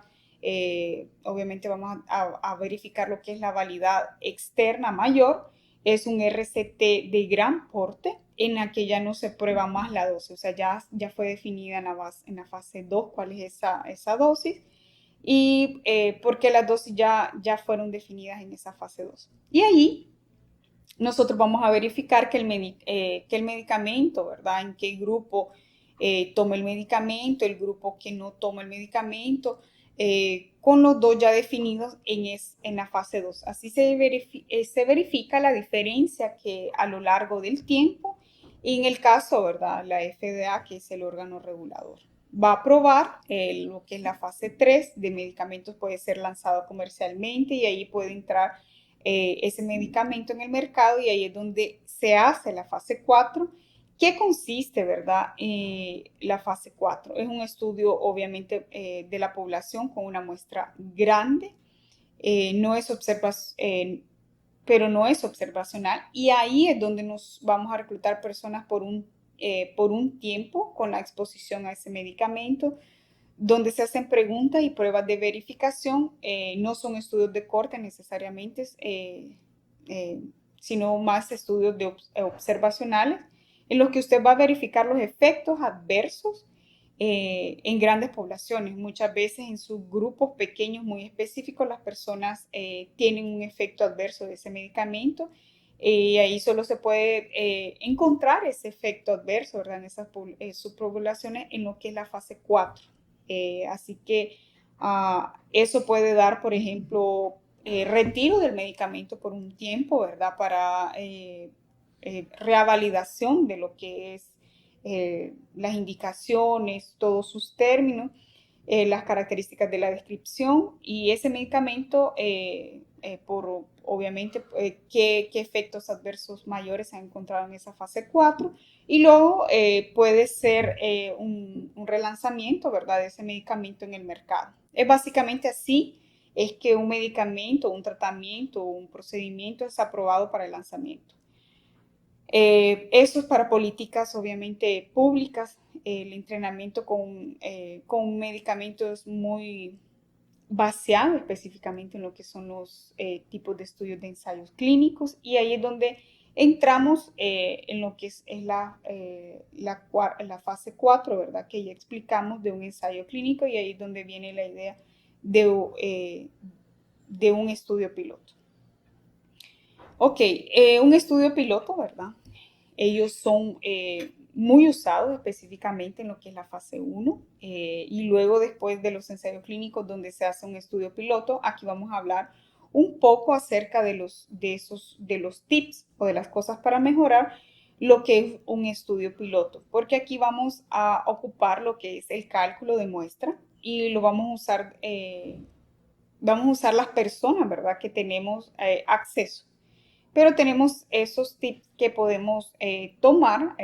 obviamente vamos a verificar lo que es la validad externa mayor, es un RCT de gran porte en la que ya no se prueba más la dosis, o sea, ya fue definida en la fase 2 cuál es esa dosis y porque las dosis ya fueron definidas en esa fase 2. Y ahí nosotros vamos a verificar que el medicamento, ¿verdad? En qué grupo toma el medicamento, el grupo que no toma el medicamento, con los dos ya definidos en la fase 2. Así se verifica la diferencia que a lo largo del tiempo, y en el caso, ¿verdad? La FDA, que es el órgano regulador, va a aprobar lo que es la fase 3 de medicamentos, puede ser lanzado comercialmente y ahí puede entrar ese medicamento en el mercado y ahí es donde se hace la fase 4. ¿Qué consiste, verdad? La fase 4 es un estudio obviamente de la población con una muestra grande, no es pero no es observacional y ahí es donde nos vamos a reclutar personas por un tiempo con la exposición a ese medicamento, donde se hacen preguntas y pruebas de verificación. No son estudios de corte necesariamente, eh, sino más estudios observacionales, en los que usted va a verificar los efectos adversos en grandes poblaciones. Muchas veces en subgrupos pequeños muy específicos las personas tienen un efecto adverso de ese medicamento y ahí solo se puede encontrar ese efecto adverso, ¿verdad? En esas subpoblaciones en lo que es la fase 4. Así que eso puede dar, por ejemplo, retiro del medicamento por un tiempo, ¿verdad? Para reavalidación de lo que es las indicaciones, todos sus términos, las características de la descripción y ese medicamento, por obviamente qué efectos adversos mayores se han encontrado en esa fase 4 y luego puede ser un relanzamiento, ¿verdad?, de ese medicamento en el mercado. Es básicamente así, es que un medicamento, un tratamiento, un procedimiento es aprobado para el lanzamiento. Eso es para políticas obviamente públicas. El entrenamiento con medicamentos muy baseado específicamente en lo que son los tipos de estudios de ensayos clínicos y ahí es donde entramos en lo que es la fase 4, ¿verdad? Que ya explicamos de un ensayo clínico y ahí es donde viene la idea de un estudio piloto. Ok, un estudio piloto, ¿verdad? Ellos son muy usados específicamente en lo que es la fase 1 y luego después de los ensayos clínicos donde se hace un estudio piloto, aquí vamos a hablar un poco acerca de los tips o de las cosas para mejorar lo que es un estudio piloto, porque aquí vamos a ocupar lo que es el cálculo de muestra y lo vamos a usar las personas, ¿verdad? Que tenemos acceso. Pero tenemos esos tips que podemos tomar,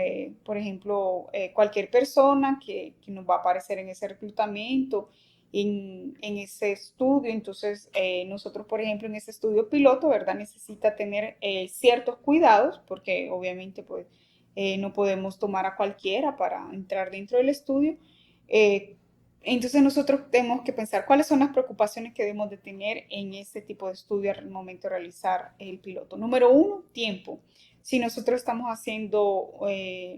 por ejemplo, cualquier persona que nos va a aparecer en ese reclutamiento, en ese estudio. Entonces, nosotros, por ejemplo, en ese estudio piloto, ¿verdad? Necesita tener ciertos cuidados, porque obviamente, pues, no podemos tomar a cualquiera para entrar dentro del estudio. Eh, entonces nosotros tenemos que pensar cuáles son las preocupaciones que debemos de tener en este tipo de estudio al momento de realizar el piloto. Número 1, tiempo. Si nosotros estamos haciendo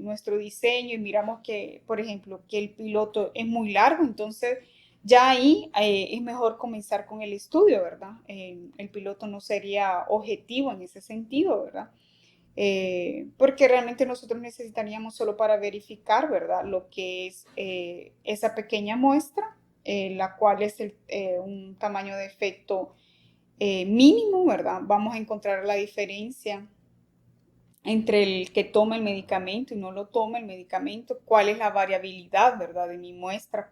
nuestro diseño y miramos que, por ejemplo, que el piloto es muy largo, entonces ya ahí es mejor comenzar con el estudio, ¿verdad? El piloto no sería objetivo en ese sentido, ¿verdad? Porque realmente nosotros necesitaríamos solo para verificar, ¿verdad? Lo que es esa pequeña muestra, la cual es un tamaño de efecto mínimo, ¿verdad? Vamos a encontrar la diferencia entre el que toma el medicamento y no lo toma el medicamento, cuál es la variabilidad, ¿verdad? De mi muestra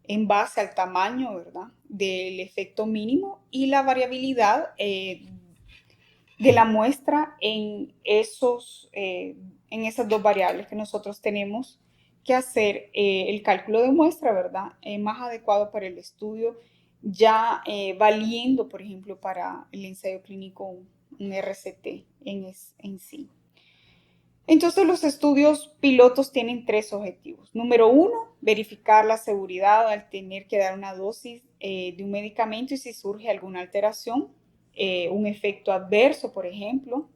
en base al tamaño, ¿verdad? Del efecto mínimo y la variabilidad de la muestra en esas dos variables que nosotros tenemos que hacer el cálculo de muestra, ¿verdad? Más adecuado para el estudio, ya valiendo, por ejemplo, para el ensayo clínico un RCT en sí. Entonces los estudios pilotos tienen tres objetivos. Número uno, verificar la seguridad al tener que dar una dosis de un medicamento y si surge alguna alteración, un efecto adverso, por ejemplo.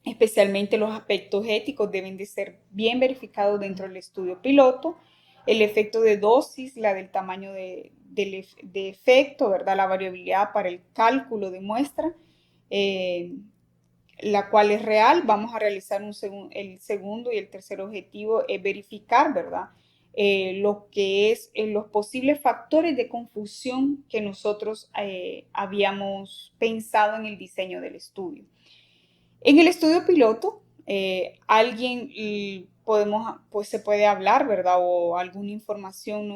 Especialmente los aspectos éticos deben de ser bien verificados dentro del estudio piloto. El efecto de dosis, la del tamaño de efecto, ¿verdad? La variabilidad para el cálculo de muestra. La cual es real. Vamos a realizar el segundo y el tercer objetivo es verificar, ¿verdad? Lo que es los posibles factores de confusión que nosotros habíamos pensado en el diseño del estudio. En el estudio piloto, pues se puede hablar, ¿verdad? O alguna información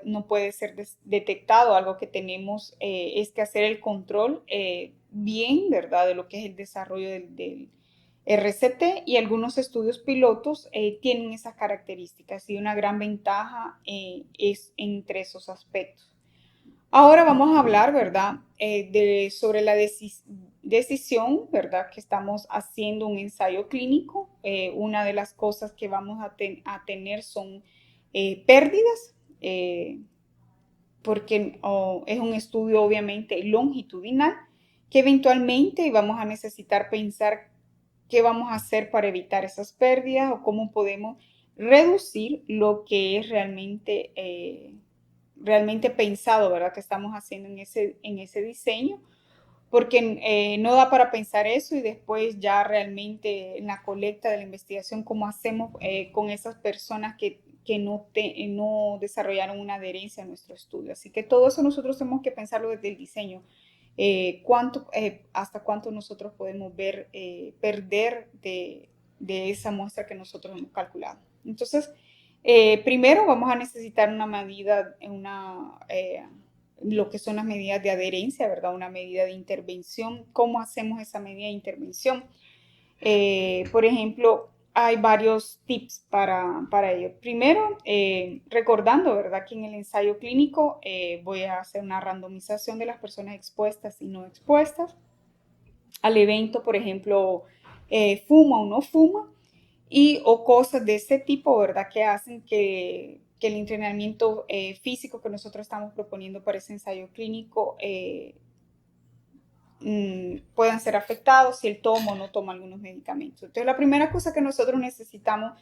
no puede ser detectado. Algo que tenemos es que hacer el control bien, ¿verdad? De lo que es el desarrollo del RCT, y algunos estudios pilotos tienen esas características y una gran ventaja es entre esos aspectos. Ahora vamos a hablar, ¿verdad? Sobre la decisión, ¿verdad? Que estamos haciendo un ensayo clínico. Una de las cosas que vamos a tener son pérdidas, porque es un estudio obviamente longitudinal, que eventualmente vamos a necesitar pensar qué vamos a hacer para evitar esas pérdidas o cómo podemos reducir lo que es realmente pensado, ¿verdad? Que estamos haciendo en ese diseño, porque no da para pensar eso y después ya realmente en la colecta de la investigación, cómo hacemos con esas personas que no desarrollaron una adherencia a nuestro estudio. Así que todo eso nosotros tenemos que pensarlo desde el diseño. Hasta cuánto nosotros podemos perder de esa muestra que nosotros hemos calculado. Entonces, primero vamos a necesitar una medida, lo que son las medidas de adherencia, ¿verdad? Una medida de intervención. ¿Cómo hacemos esa medida de intervención? Por ejemplo, hay varios tips para ello. Primero, recordando, ¿verdad? Que en el ensayo clínico voy a hacer una randomización de las personas expuestas y no expuestas al evento, por ejemplo, fuma o no fuma, o cosas de ese tipo, ¿verdad? Que hacen que el entrenamiento físico que nosotros estamos proponiendo para ese ensayo clínico puedan ser afectados si él toma o no toma algunos medicamentos. Entonces, la primera cosa que nosotros necesitamos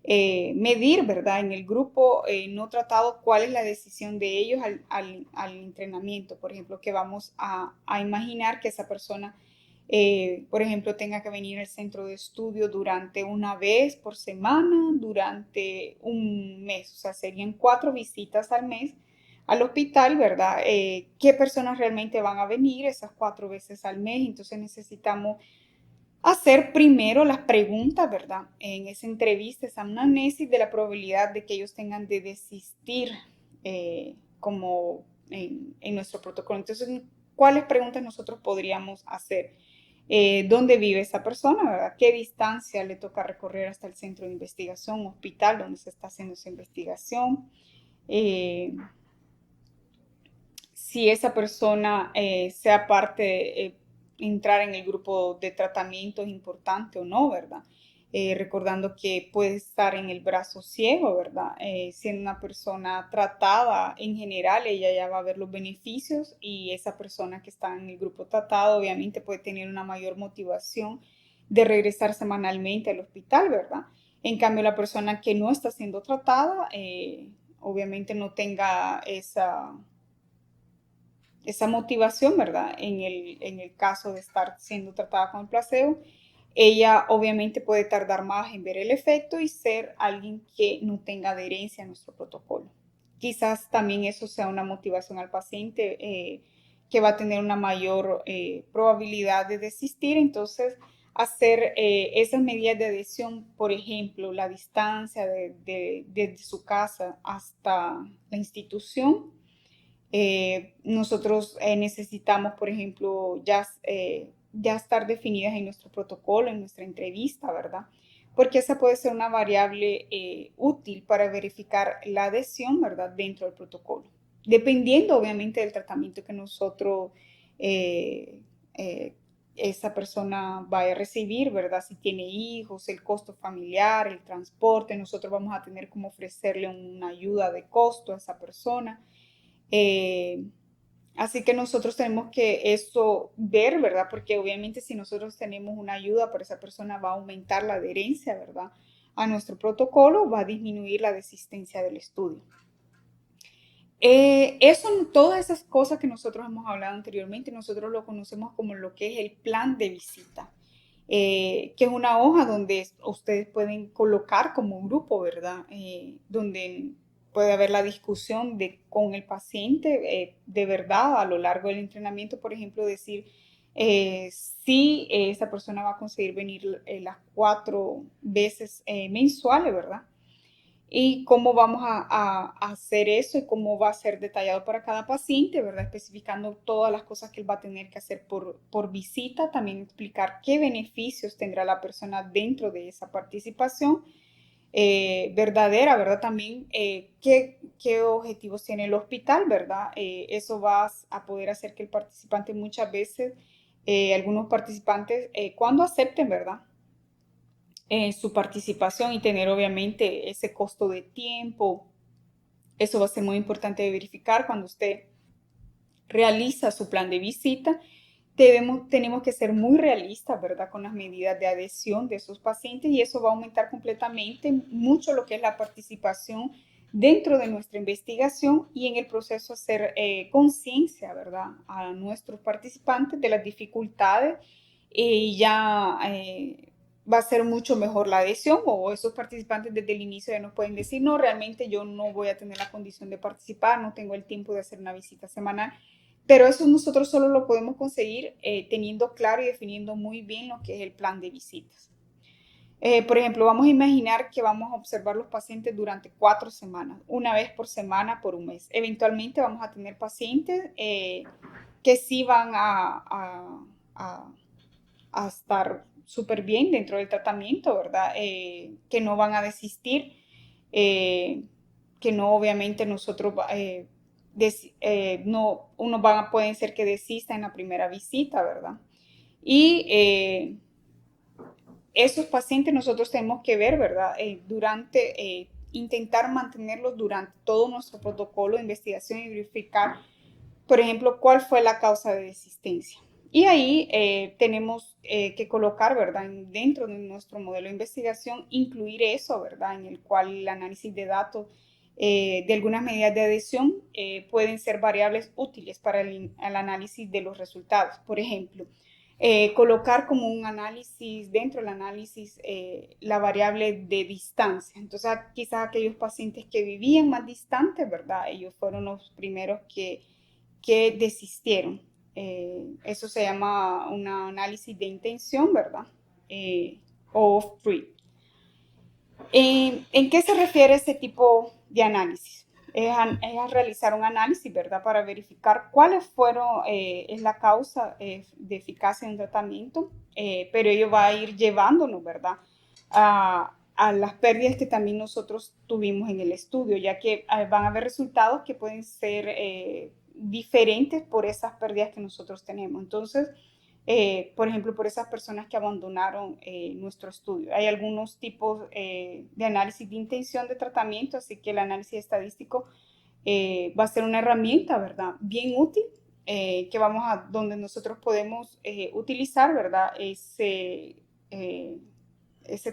medir, ¿verdad? En el grupo no tratado, cuál es la decisión de ellos al entrenamiento. Por ejemplo, que vamos a imaginar que esa persona, por ejemplo, tenga que venir al centro de estudio durante una vez por semana, durante un mes. O sea, serían 4 visitas al mes al hospital, ¿verdad? ¿Qué personas realmente van a venir esas 4 veces al mes? Entonces necesitamos hacer primero las preguntas, ¿verdad? En esa entrevista, esa anamnesis de la probabilidad de que ellos tengan de desistir como en nuestro protocolo. Entonces, ¿cuáles preguntas nosotros podríamos hacer? ¿Dónde vive esa persona, verdad? ¿Qué distancia le toca recorrer hasta el centro de investigación, hospital donde se está haciendo esa investigación? Eh, si esa persona sea parte, entrar en el grupo de tratamiento es importante o no, ¿verdad? Recordando que puede estar en el brazo ciego, ¿verdad? Siendo una persona tratada en general, ella ya va a ver los beneficios, y esa persona que está en el grupo tratado obviamente puede tener una mayor motivación de regresar semanalmente al hospital, ¿verdad? En cambio, la persona que no está siendo tratada, obviamente no tenga esa motivación, ¿verdad? En el caso de estar siendo tratada con el placebo, ella obviamente puede tardar más en ver el efecto y ser alguien que no tenga adherencia a nuestro protocolo. Quizás también eso sea una motivación al paciente que va a tener una mayor probabilidad de desistir. Entonces, hacer esas medidas de adhesión, por ejemplo, la distancia desde su casa hasta la institución, nosotros necesitamos, por ejemplo, ya estar definidas en nuestro protocolo, en nuestra entrevista, ¿verdad? Porque esa puede ser una variable útil para verificar la adhesión, ¿verdad? Dentro del protocolo. Dependiendo, obviamente, del tratamiento que nosotros esa persona vaya a recibir, ¿verdad? Si tiene hijos, el costo familiar, el transporte, nosotros vamos a tener como ofrecerle una ayuda de costo a esa persona. Eh, Así que nosotros tenemos que eso ver, ¿verdad? Porque obviamente si nosotros tenemos una ayuda para esa persona va a aumentar la adherencia, ¿verdad? A nuestro protocolo, va a disminuir la desistencia del estudio. Todas esas cosas que nosotros hemos hablado anteriormente, nosotros lo conocemos como lo que es el plan de visita, que es una hoja donde ustedes pueden colocar como un grupo, ¿verdad? Donde puede haber la discusión con el paciente de verdad a lo largo del entrenamiento, por ejemplo, decir si esa persona va a conseguir venir las 4 veces mensuales, ¿verdad? Y cómo vamos a hacer eso y cómo va a ser detallado para cada paciente, ¿verdad? Especificando todas las cosas que él va a tener que hacer por visita, también explicar qué beneficios tendrá la persona dentro de esa participación verdadera, ¿verdad? También qué objetivos tiene el hospital, ¿verdad? Eso va a poder hacer que el participante muchas veces, algunos participantes, cuando acepten, ¿verdad? Su participación y tener obviamente ese costo de tiempo. Eso va a ser muy importante de verificar cuando usted realiza su plan de visita. Tenemos que ser muy realistas, ¿verdad? Con las medidas de adhesión de esos pacientes y eso va a aumentar completamente mucho lo que es la participación dentro de nuestra investigación y en el proceso hacer conciencia, ¿verdad? A nuestros participantes de las dificultades y ya va a ser mucho mejor la adhesión o esos participantes desde el inicio ya nos pueden decir, no, realmente yo no voy a tener la condición de participar, no tengo el tiempo de hacer una visita semanal. Pero eso nosotros solo lo podemos conseguir teniendo claro y definiendo muy bien lo que es el plan de visitas. Por ejemplo, vamos a imaginar que vamos a observar los pacientes durante 4 semanas, una vez por semana por un mes. Eventualmente vamos a tener pacientes que sí van a estar súper bien dentro del tratamiento, ¿verdad? Que no van a desistir, que no obviamente nosotros no, pueden ser que desista en la primera visita, ¿verdad? Y esos pacientes nosotros tenemos que ver, ¿verdad? Intentar mantenerlos durante todo nuestro protocolo de investigación y verificar, por ejemplo, cuál fue la causa de desistencia. Y ahí tenemos que colocar, ¿verdad? Dentro de nuestro modelo de investigación, incluir eso, ¿verdad? En el cual el análisis de datos de algunas medidas de adhesión pueden ser variables útiles para el análisis de los resultados. Por ejemplo, colocar como un análisis, dentro del análisis, la variable de distancia. Entonces, quizás aquellos pacientes que vivían más distantes, ¿verdad? Ellos fueron los primeros que desistieron. Eso se llama un análisis de intención, ¿verdad? O free. ¿En qué se refiere ese tipo de análisis? Es a realizar un análisis, ¿verdad? Para verificar cuáles fueron, es la causa de eficacia en un tratamiento, pero ello va a ir llevándonos, ¿verdad? A las pérdidas que también nosotros tuvimos en el estudio, ya que van a haber resultados que pueden ser diferentes por esas pérdidas que nosotros tenemos. Entonces, por ejemplo, por esas personas que abandonaron nuestro estudio. Hay algunos tipos de análisis de intención de tratamiento, así que el análisis estadístico va a ser una herramienta, ¿verdad? Bien útil, donde nosotros podemos utilizar, ¿verdad? Ese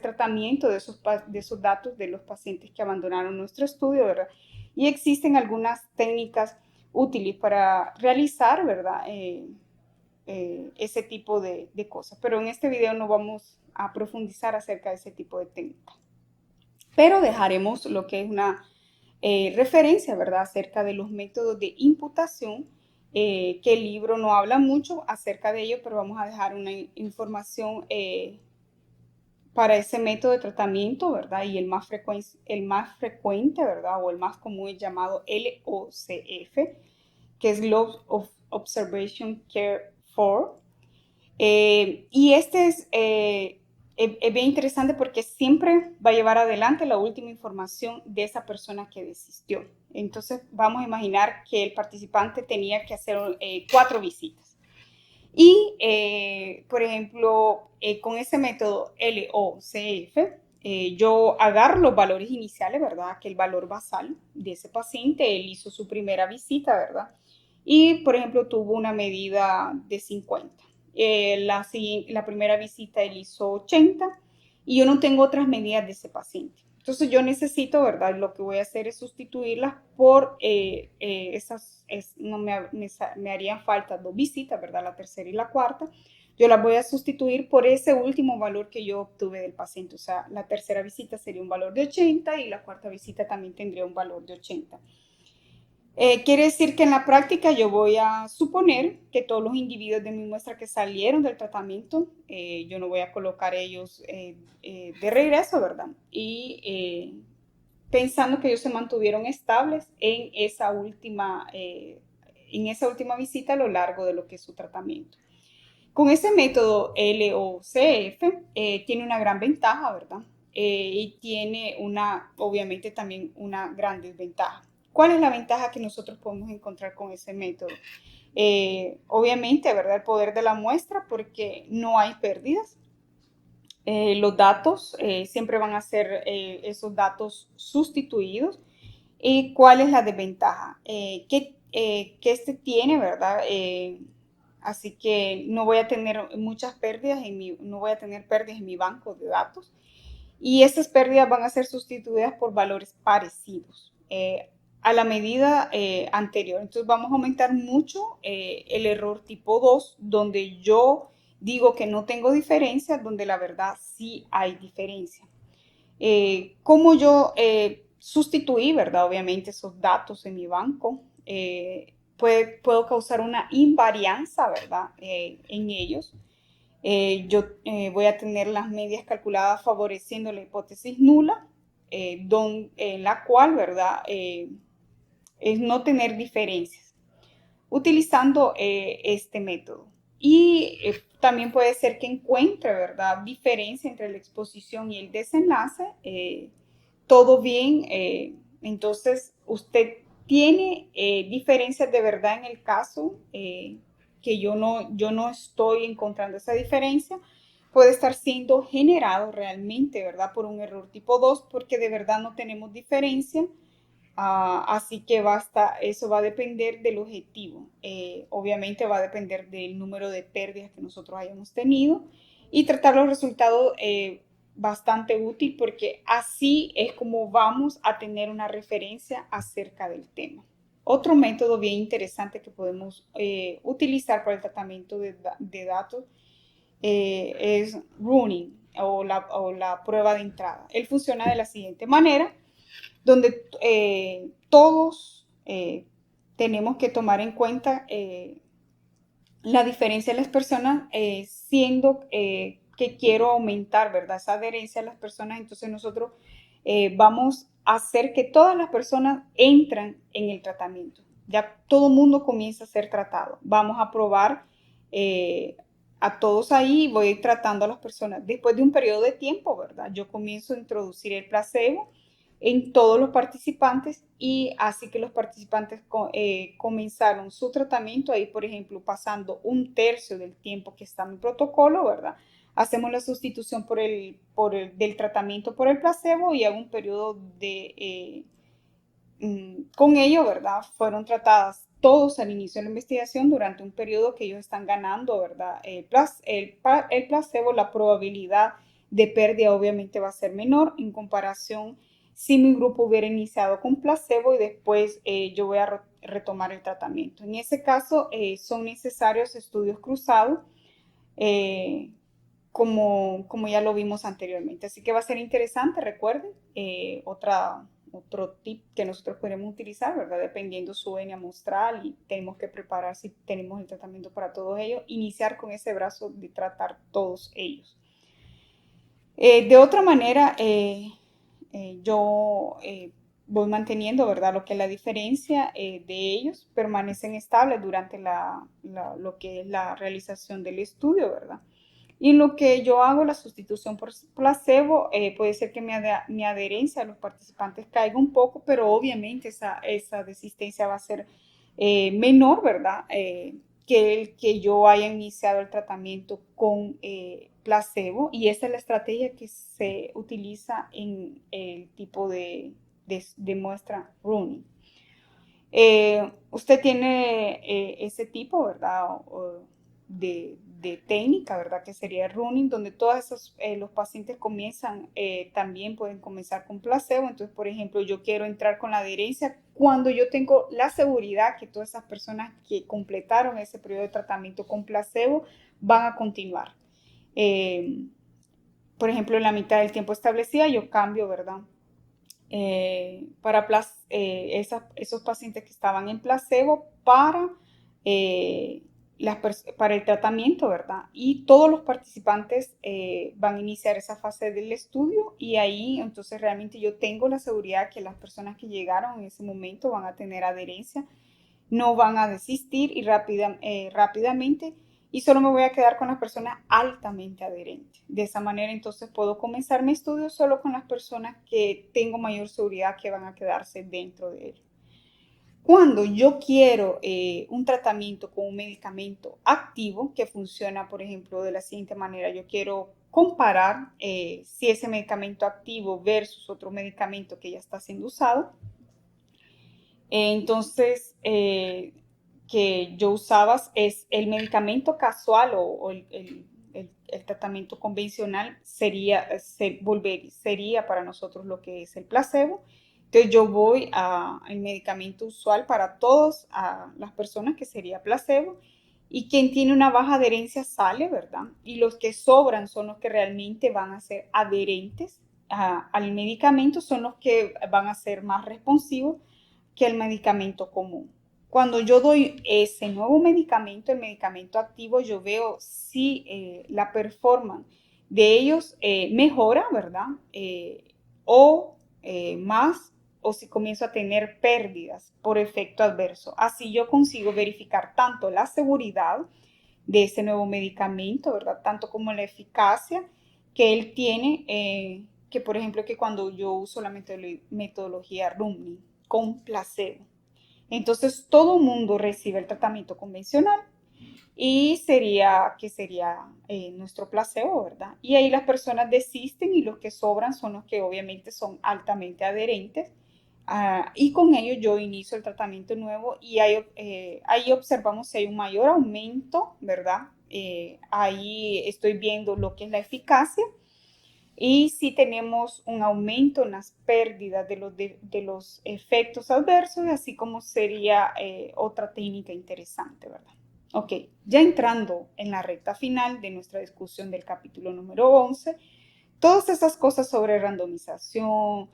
tratamiento de esos datos de los pacientes que abandonaron nuestro estudio, ¿verdad? Y existen algunas técnicas útiles para realizar, ¿verdad? Ese tipo de cosas. Pero en este video no vamos a profundizar acerca de ese tipo de técnica. Pero dejaremos lo que es una referencia, ¿verdad? Acerca de los métodos de imputación, que el libro no habla mucho acerca de ello, pero vamos a dejar una información para ese método de tratamiento, ¿verdad? Y el más frecuente, ¿verdad? O el más común es llamado LOCF, que es Love of Observation Care for. Y es bien interesante porque siempre va a llevar adelante la última información de esa persona que desistió. Entonces vamos a imaginar que el participante tenía que hacer 4 visitas. Y, por ejemplo, con ese método LOCF, yo agarro los valores iniciales, ¿verdad? Que el valor basal de ese paciente, él hizo su primera visita, ¿verdad? Y, por ejemplo, tuvo una medida de 50. La primera visita él hizo 80 y yo no tengo otras medidas de ese paciente. Entonces yo necesito, ¿verdad? Lo que voy a hacer es sustituirlas por no me harían falta dos visitas, ¿verdad? La tercera y la cuarta. Yo las voy a sustituir por ese último valor que yo obtuve del paciente. O sea, la tercera visita sería un valor de 80 y la cuarta visita también tendría un valor de 80. Quiere decir que en la práctica yo voy a suponer que todos los individuos de mi muestra que salieron del tratamiento, yo no voy a colocar ellos de regreso, ¿verdad? Y pensando que ellos se mantuvieron estables en esa última visita a lo largo de lo que es su tratamiento. Con ese método LOCF tiene una gran ventaja, ¿verdad? Y tiene obviamente también una gran desventaja. ¿Cuál es la ventaja que nosotros podemos encontrar con ese método? Obviamente, ¿verdad? El poder de la muestra porque no hay pérdidas. Los datos siempre van a ser esos datos sustituidos. ¿Y cuál es la desventaja? Que este tiene, ¿verdad? Así que no voy a tener muchas pérdidas no voy a tener pérdidas en mi banco de datos y esas pérdidas van a ser sustituidas por valores parecidos a la medida anterior. Entonces vamos a aumentar mucho el error tipo 2, donde yo digo que no tengo diferencia, donde la verdad sí hay diferencia. ¿Cómo yo sustituí, verdad? Obviamente esos datos en mi banco. Puedo causar una invarianza, ¿verdad? En ellos. Voy a tener las medias calculadas favoreciendo la hipótesis nula, en la cual, ¿verdad? Es no tener diferencias utilizando este método. Y también puede ser que encuentre, ¿verdad? Diferencia entre la exposición y el desenlace. Todo bien. Entonces, usted tiene diferencias de verdad en el caso que yo no estoy encontrando esa diferencia. Puede estar siendo generado realmente, ¿verdad? Por un error tipo 2 porque de verdad no tenemos diferencia. Así que eso va a depender del objetivo. Obviamente va a depender del número de pérdidas que nosotros hayamos tenido y tratar los resultados bastante útil porque así es como vamos a tener una referencia acerca del tema. Otro método bien interesante que podemos utilizar para el tratamiento de datos es running o la prueba de entrada. Él funciona de la siguiente manera donde todos tenemos que tomar en cuenta la diferencia de las personas, siendo que quiero aumentar, ¿verdad? Esa adherencia a las personas, entonces nosotros vamos a hacer que todas las personas entran en el tratamiento. Ya todo el mundo comienza a ser tratado. Vamos a probar a todos ahí, voy a ir tratando a las personas. Después de un periodo de tiempo, ¿verdad? Yo comienzo a introducir el placebo en todos los participantes y así que los participantes comenzaron su tratamiento ahí, por ejemplo, pasando un tercio del tiempo que está en el protocolo, ¿verdad? Hacemos la sustitución del tratamiento por el placebo y hago un periodo con ello, ¿verdad? Fueron tratadas todos al inicio de la investigación durante un periodo que ellos están ganando, ¿verdad? El placebo, la probabilidad de pérdida obviamente va a ser menor en comparación si mi grupo hubiera iniciado con placebo y después yo voy a retomar el tratamiento. En ese caso son necesarios estudios cruzados como ya lo vimos anteriormente. Así que va a ser interesante, recuerden, otro tip que nosotros podemos utilizar, ¿verdad? Dependiendo su venia muestral y tenemos que preparar si tenemos el tratamiento para todos ellos, iniciar con ese brazo de tratar todos ellos. De otra manera, yo voy manteniendo, ¿verdad? Lo que es la diferencia de ellos, permanecen estables durante lo que es la realización del estudio, ¿verdad? Y en lo que yo hago la sustitución por placebo, puede ser que mi adherencia a los participantes caiga un poco, pero obviamente esa desistencia va a ser menor, ¿verdad? que yo haya iniciado el tratamiento con placebo, y esa es la estrategia que se utiliza en el tipo de muestra Rooney. Usted tiene ese tipo, ¿verdad? De técnica, ¿verdad? Que sería running, donde todos esos, los pacientes comienzan, también pueden comenzar con placebo. Entonces, por ejemplo, yo quiero entrar con la adherencia cuando yo tengo la seguridad que todas esas personas que completaron ese periodo de tratamiento con placebo van a continuar. Eh, por ejemplo, en la mitad del tiempo establecida, yo cambio, ¿verdad? Para esos pacientes que estaban en placebo eh, para el tratamiento, ¿verdad? Y todos los participantes van a iniciar esa fase del estudio, y ahí entonces realmente yo tengo la seguridad que las personas que llegaron en ese momento van a tener adherencia, no van a desistir rápidamente, y solo me voy a quedar con las personas altamente adherentes. De esa manera entonces puedo comenzar mi estudio solo con las personas que tengo mayor seguridad que van a quedarse dentro de él. Cuando yo quiero un tratamiento con un medicamento activo que funciona, por ejemplo, de la siguiente manera, yo quiero comparar si ese medicamento activo versus otro medicamento que ya está siendo usado. Entonces, que yo usaba es el medicamento casual o el tratamiento convencional sería para nosotros lo que es el placebo. Entonces yo voy al medicamento usual para todas las personas, que sería placebo, y quien tiene una baja adherencia sale, ¿verdad? Y los que sobran son los que realmente van a ser adherentes al medicamento, son los que van a ser más responsivos que el medicamento común. Cuando yo doy ese nuevo medicamento, el medicamento activo, yo veo si la performance de ellos mejora, ¿verdad? O más, o si comienzo a tener pérdidas por efecto adverso. Así yo consigo verificar tanto la seguridad de ese nuevo medicamento, ¿verdad? Tanto como la eficacia que él tiene, que por ejemplo que cuando yo uso la metodología Rumney con placebo. Entonces todo mundo recibe el tratamiento convencional y sería nuestro placebo, ¿verdad? Y ahí las personas desisten, y los que sobran son los que obviamente son altamente adherentes. Y con ello yo inicio el tratamiento nuevo, y ahí observamos si hay un mayor aumento, ¿verdad? Ahí estoy viendo lo que es la eficacia, y si tenemos un aumento en las pérdidas de los efectos adversos, así como sería otra técnica interesante, ¿verdad? Ok, ya entrando en la recta final de nuestra discusión del capítulo número 11, todas esas cosas sobre randomización,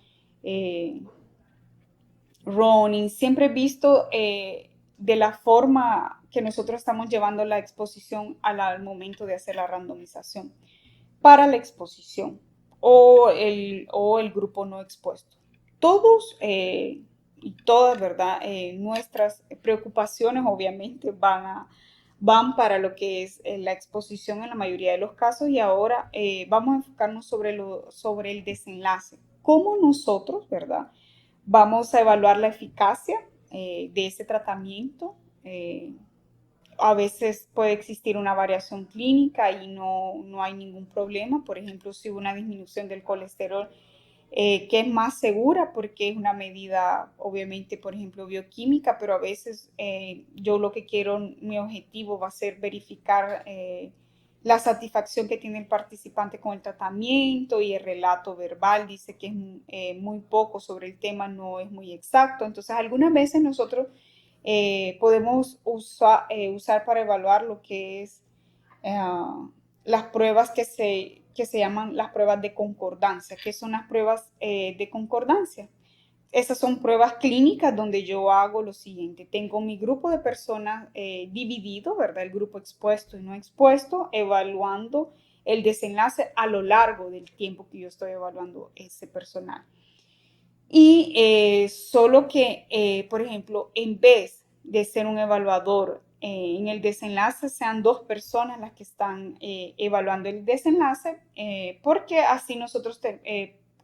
running, siempre he visto de la forma que nosotros estamos llevando la exposición al momento de hacer la randomización. Para la exposición o el grupo no expuesto. Todos y todas, ¿verdad? Nuestras preocupaciones obviamente van para lo que es la exposición en la mayoría de los casos, y ahora vamos a enfocarnos sobre el desenlace. ¿Cómo nosotros, ¿verdad? Vamos a evaluar la eficacia de ese tratamiento. A veces puede existir una variación clínica y no hay ningún problema. Por ejemplo, si hubo una disminución del colesterol, que es más segura porque es una medida, obviamente, por ejemplo, bioquímica, pero a veces yo lo que quiero, mi objetivo va a ser verificar la satisfacción que tiene el participante con el tratamiento, y el relato verbal dice que es muy poco sobre el tema, no es muy exacto. Entonces, algunas veces nosotros podemos usar para evaluar lo que es las pruebas que se llaman las pruebas de concordancia. ¿Qué son las pruebas de concordancia? Esas son pruebas clínicas donde yo hago lo siguiente. Tengo mi grupo de personas dividido, ¿verdad? El grupo expuesto y no expuesto, evaluando el desenlace a lo largo del tiempo que yo estoy evaluando ese personal. Y solo que, por ejemplo, en vez de ser un evaluador en el desenlace, sean dos personas las que están evaluando el desenlace, porque así nosotros,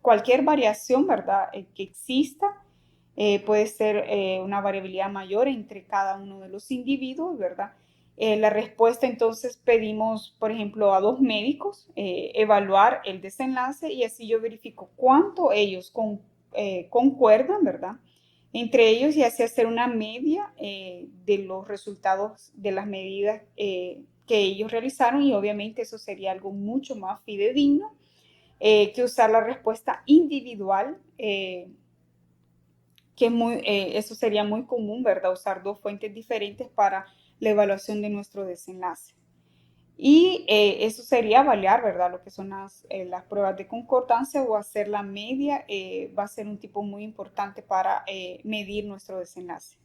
cualquier variación, ¿verdad?, que exista, puede ser una variabilidad mayor entre cada uno de los individuos, ¿verdad? La respuesta, entonces pedimos, por ejemplo, a dos médicos evaluar el desenlace y así yo verifico cuánto ellos concuerdan, ¿verdad? Entre ellos y así hacer una media de los resultados de las medidas que ellos realizaron y obviamente eso sería algo mucho más fidedigno que usar la respuesta individual, eso sería muy común, ¿verdad? Usar dos fuentes diferentes para la evaluación de nuestro desenlace. Y eso sería avaliar, ¿verdad? Lo que son las pruebas de concordancia o hacer la media va a ser un tipo muy importante para medir nuestro desenlace.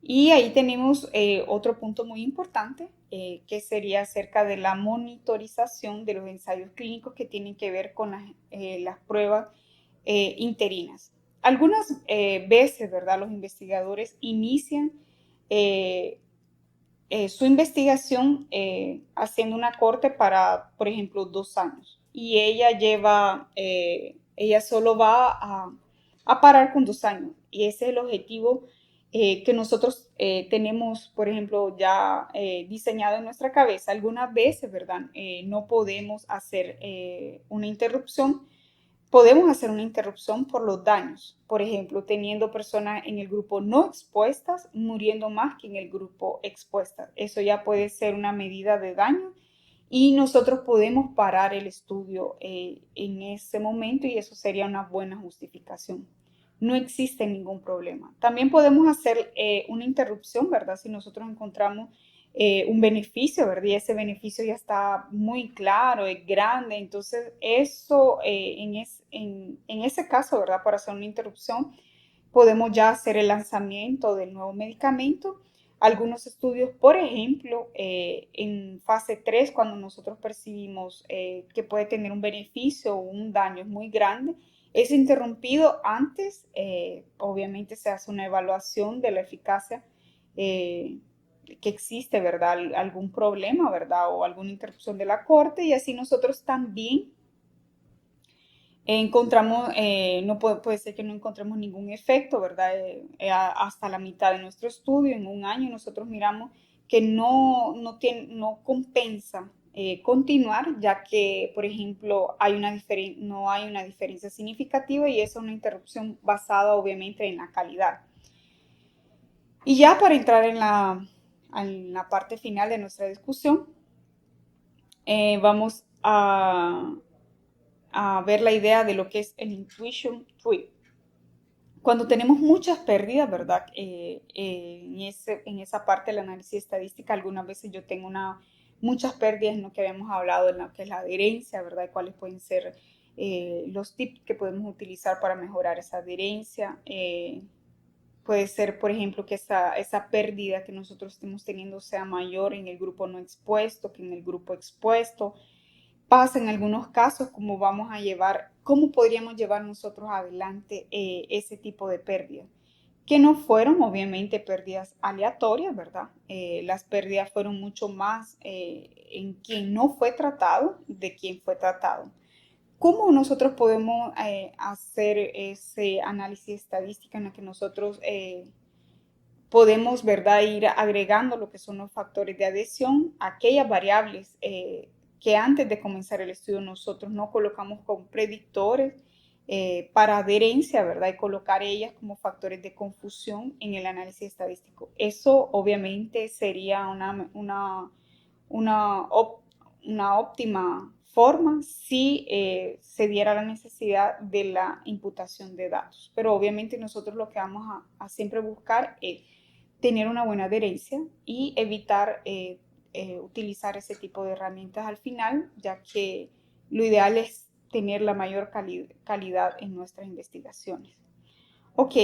Y ahí tenemos otro punto muy importante, que sería acerca de la monitorización de los ensayos clínicos que tienen que ver con las pruebas interinas. Algunas veces, ¿verdad? Los investigadores inician su investigación haciendo una corte para, por ejemplo, 2 años. Y ella solo va a parar con 2 años. Y ese es el objetivo que nosotros tenemos, por ejemplo, ya diseñado en nuestra cabeza. Algunas veces, ¿verdad? No podemos hacer una interrupción. Podemos hacer una interrupción por los daños, por ejemplo, teniendo personas en el grupo no expuestas muriendo más que en el grupo expuestas. Eso ya puede ser una medida de daño y nosotros podemos parar el estudio en ese momento y eso sería una buena justificación. No existe ningún problema. También podemos hacer una interrupción, ¿verdad? Si nosotros encontramos un beneficio, ¿verdad? Y ese beneficio ya está muy claro, es grande. Entonces, eso en ese caso, ¿verdad? Para hacer una interrupción, podemos ya hacer el lanzamiento del nuevo medicamento. Algunos estudios, por ejemplo, en fase 3, cuando nosotros percibimos que puede tener un beneficio o un daño muy grande, es interrumpido antes, obviamente se hace una evaluación de la eficacia que existe, ¿verdad? Algún problema, ¿verdad? O alguna interrupción de la corte y así nosotros también encontramos, no puede ser que no encontremos ningún efecto, ¿verdad? Hasta la mitad de nuestro estudio, en un año, nosotros miramos que no compensa continuar, ya que, por ejemplo, no hay una diferencia significativa y esa es una interrupción basada obviamente en la calidad. Y ya para entrar en la parte final de nuestra discusión, vamos a ver la idea de lo que es el intuition tree. Cuando tenemos muchas pérdidas, ¿verdad? En esa parte del análisis estadística, algunas veces yo tengo muchas pérdidas en lo que habíamos hablado, en lo que es la adherencia, ¿verdad? Y cuáles pueden ser los tips que podemos utilizar para mejorar esa adherencia. Puede ser, por ejemplo, que esa pérdida que nosotros estemos teniendo sea mayor en el grupo no expuesto que en el grupo expuesto. Pasa en algunos casos cómo podríamos llevar nosotros adelante ese tipo de pérdidas, que no fueron obviamente pérdidas aleatorias, ¿verdad? Las pérdidas fueron mucho más en quien no fue tratado de quien fue tratado. ¿Cómo nosotros podemos hacer ese análisis estadístico en el que nosotros podemos, ¿verdad?, ir agregando lo que son los factores de adhesión, aquellas variables que antes de comenzar el estudio nosotros no colocamos como predictores para adherencia, ¿verdad? Y colocar ellas como factores de confusión en el análisis estadístico. Eso obviamente sería una óptima forma si se diera la necesidad de la imputación de datos. Pero obviamente nosotros lo que vamos a siempre buscar es tener una buena adherencia y evitar utilizar ese tipo de herramientas al final, ya que lo ideal es tener la mayor calidad en nuestras investigaciones. Ok,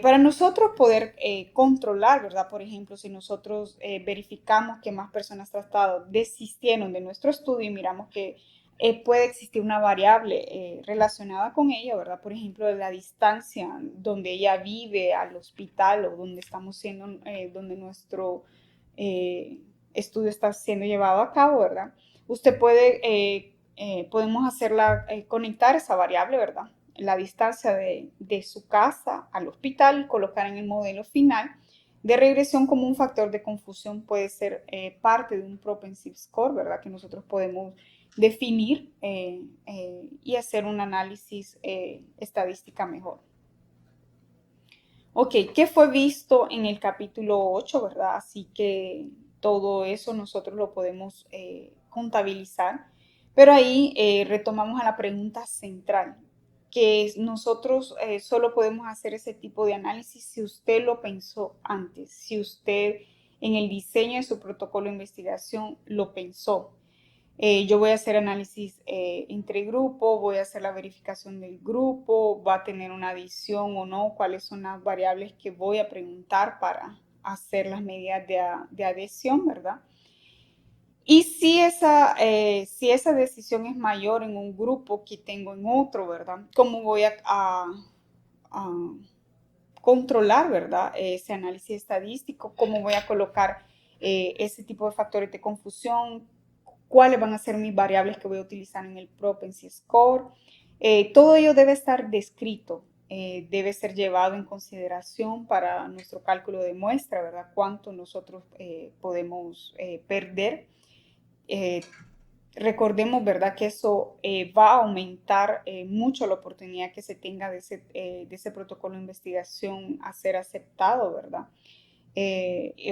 para nosotros poder controlar, ¿verdad? Por ejemplo, si nosotros verificamos que más personas tratadas desistieron de nuestro estudio y miramos que puede existir una variable relacionada con ella, ¿verdad? Por ejemplo, la distancia donde ella vive al hospital o donde donde nuestro estudio está siendo llevado a cabo, ¿verdad? Podemos conectar esa variable, ¿verdad? La distancia de su casa al hospital, colocar en el modelo final de regresión como un factor de confusión puede ser parte de un propensity score, ¿verdad? Que nosotros podemos definir y hacer un análisis estadística mejor. Ok, ¿qué fue visto en el capítulo 8, verdad? Así que todo eso nosotros lo podemos contabilizar, pero ahí retomamos a la pregunta central, que es nosotros solo podemos hacer ese tipo de análisis si usted lo pensó antes, si usted en el diseño de su protocolo de investigación lo pensó. Yo voy a hacer análisis entre grupo, voy a hacer la verificación del grupo, va a tener una adición o no, cuáles son las variables que voy a preguntar para hacer las medidas de adhesión, ¿verdad? Y si esa decisión es mayor en un grupo que tengo en otro, ¿verdad? ¿Cómo voy a controlar, ¿verdad? Ese análisis estadístico, cómo voy a colocar ese tipo de factores de confusión, cuáles van a ser mis variables que voy a utilizar en el propensity score. Todo ello debe estar descrito, debe ser llevado en consideración para nuestro cálculo de muestra, ¿verdad? Cuánto nosotros podemos perder. Recordemos, ¿verdad? Que eso va a aumentar mucho la oportunidad que se tenga de ese protocolo de investigación a ser aceptado, ¿verdad?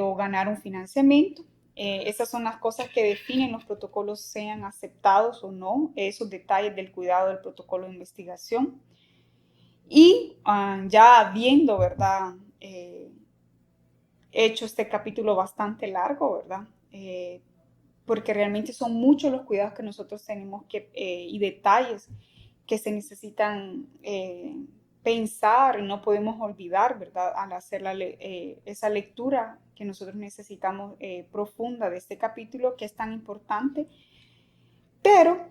O ganar un financiamiento. Esas son las cosas que definen los protocolos, sean aceptados o no, esos detalles del cuidado del protocolo de investigación. Y ya viendo, ¿verdad? Hecho este capítulo bastante largo, ¿verdad? Porque realmente son muchos los cuidados que nosotros tenemos y detalles que se necesitan pensar y no podemos olvidar, ¿verdad? Al hacer esa lectura que nosotros necesitamos profunda de este capítulo que es tan importante, pero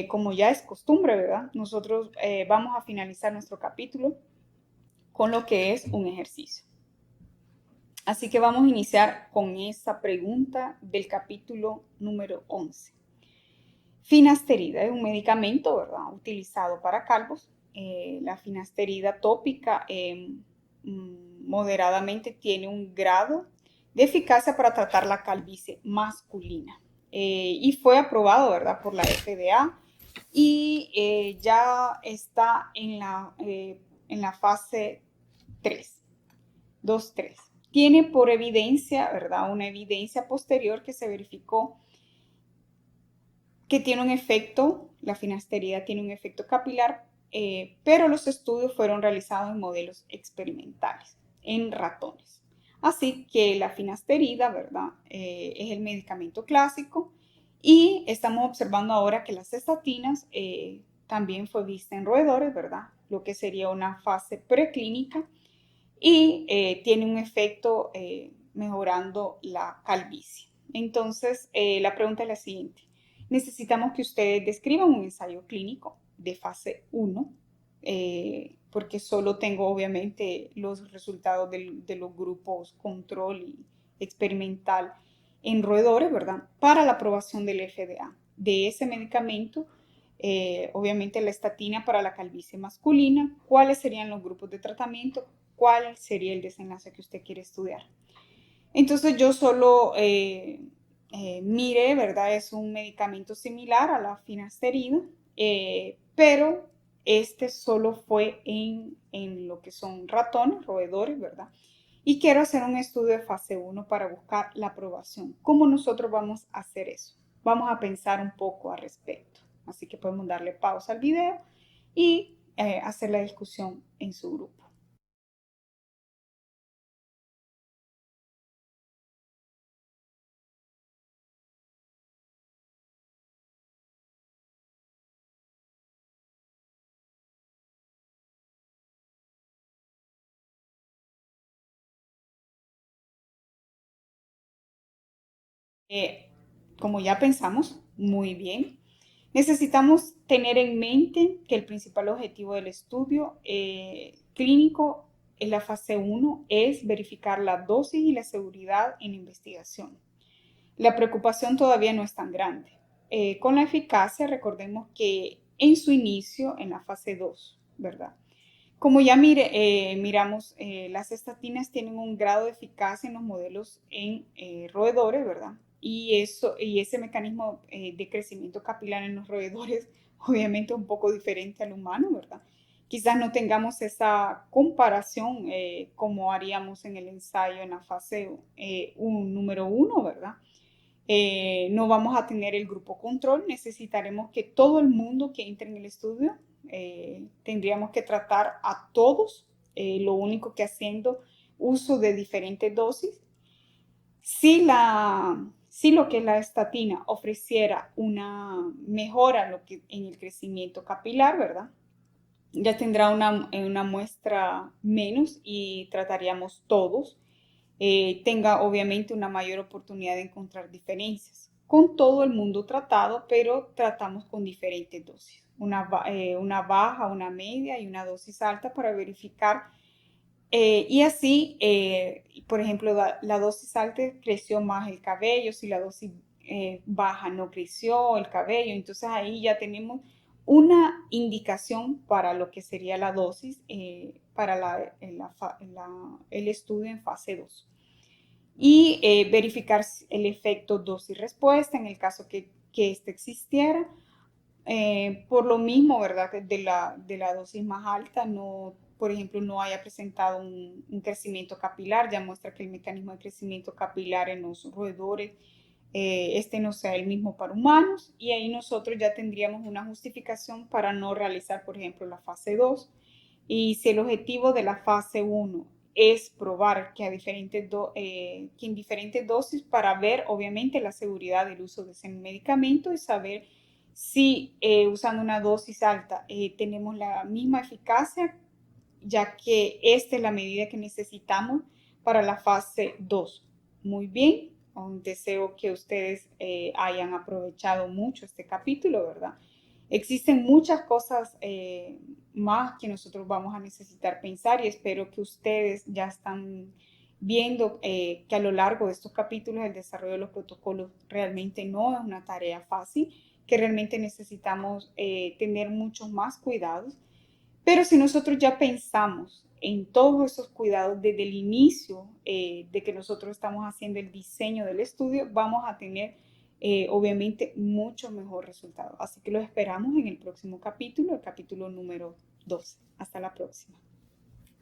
como ya es costumbre, ¿verdad? Nosotros vamos a finalizar nuestro capítulo con lo que es un ejercicio. Así que vamos a iniciar con esa pregunta del capítulo número 11. Finasterida es un medicamento, ¿verdad? Utilizado para calvos. La finasterida tópica moderadamente tiene un grado de eficacia para tratar la calvicie masculina. Y fue aprobado, ¿verdad? Por la FDA y ya está en la fase 3, 2-3. Tiene por evidencia, ¿verdad? Una evidencia posterior que se verificó que tiene un efecto, la finasterida tiene un efecto capilar, pero los estudios fueron realizados en modelos experimentales, en ratones. Así que la finasterida, ¿verdad? Es el medicamento clásico y estamos observando ahora que las estatinas también fue vista en roedores, ¿verdad? Lo que sería una fase preclínica y tiene un efecto mejorando la calvicie. Entonces, la pregunta es la siguiente. Necesitamos que ustedes describan un ensayo clínico de fase 1, porque solo tengo obviamente los resultados de los grupos control y experimental en roedores, ¿verdad? Para la aprobación del FDA de ese medicamento, obviamente la estatina para la calvicie masculina, cuáles serían los grupos de tratamiento, cuál sería el desenlace que usted quiere estudiar. Entonces yo solo mire, ¿verdad? Es un medicamento similar a la finasterida, pero este solo fue en lo que son ratones, roedores, ¿verdad? Y quiero hacer un estudio de fase 1 para buscar la aprobación. ¿Cómo nosotros vamos a hacer eso? Vamos a pensar un poco al respecto. Así que podemos darle pausa al video y hacer la discusión en su grupo. Como ya pensamos, muy bien, necesitamos tener en mente que el principal objetivo del estudio clínico en la fase 1 es verificar la dosis y la seguridad en investigación. La preocupación todavía no es tan grande. Con la eficacia, recordemos que en su inicio, en la fase 2, ¿verdad? Como ya miramos, las estatinas tienen un grado de eficacia en los modelos en roedores, ¿verdad? Y ese mecanismo de crecimiento capilar en los roedores, obviamente es un poco diferente al humano, ¿verdad? Quizás no tengamos esa comparación como haríamos en el ensayo en la fase número uno, ¿verdad? No vamos a tener el grupo control, necesitaremos que todo el mundo que entre en el estudio, tendríamos que tratar a todos, lo único que haciendo uso de diferentes dosis. Si lo que la estatina ofreciera una mejora en el crecimiento capilar, ¿verdad? Ya tendrá una muestra menos y trataríamos todos. Tenga obviamente una mayor oportunidad de encontrar diferencias. Con todo el mundo tratado, pero tratamos con diferentes dosis. Una baja, una media y una dosis alta para verificar. Y así, por ejemplo, la dosis alta creció más el cabello, si la dosis baja no creció el cabello, entonces ahí ya tenemos una indicación para lo que sería la dosis para el estudio en fase 2 y verificar el efecto dosis-respuesta en el caso que este existiera. Por lo mismo, ¿verdad? De la dosis más alta, no, por ejemplo, no haya presentado un crecimiento capilar, ya muestra que el mecanismo de crecimiento capilar en los roedores, este no sea el mismo para humanos, y ahí nosotros ya tendríamos una justificación para no realizar, por ejemplo, la fase 2. Y si el objetivo de la fase 1 es probar que en diferentes dosis para ver obviamente la seguridad del uso de ese medicamento y saber si usando una dosis alta tenemos la misma eficacia, ya que esta es la medida que necesitamos para la fase 2. Muy bien, deseo que ustedes hayan aprovechado mucho este capítulo, ¿verdad? Existen muchas cosas más que nosotros vamos a necesitar pensar y espero que ustedes ya están viendo que a lo largo de estos capítulos el desarrollo de los protocolos realmente no es una tarea fácil, que realmente necesitamos tener muchos más cuidados. Pero si nosotros ya pensamos en todos esos cuidados desde el inicio de que nosotros estamos haciendo el diseño del estudio, vamos a tener obviamente mucho mejor resultado. Así que lo esperamos en el próximo capítulo, el capítulo número 12. Hasta la próxima.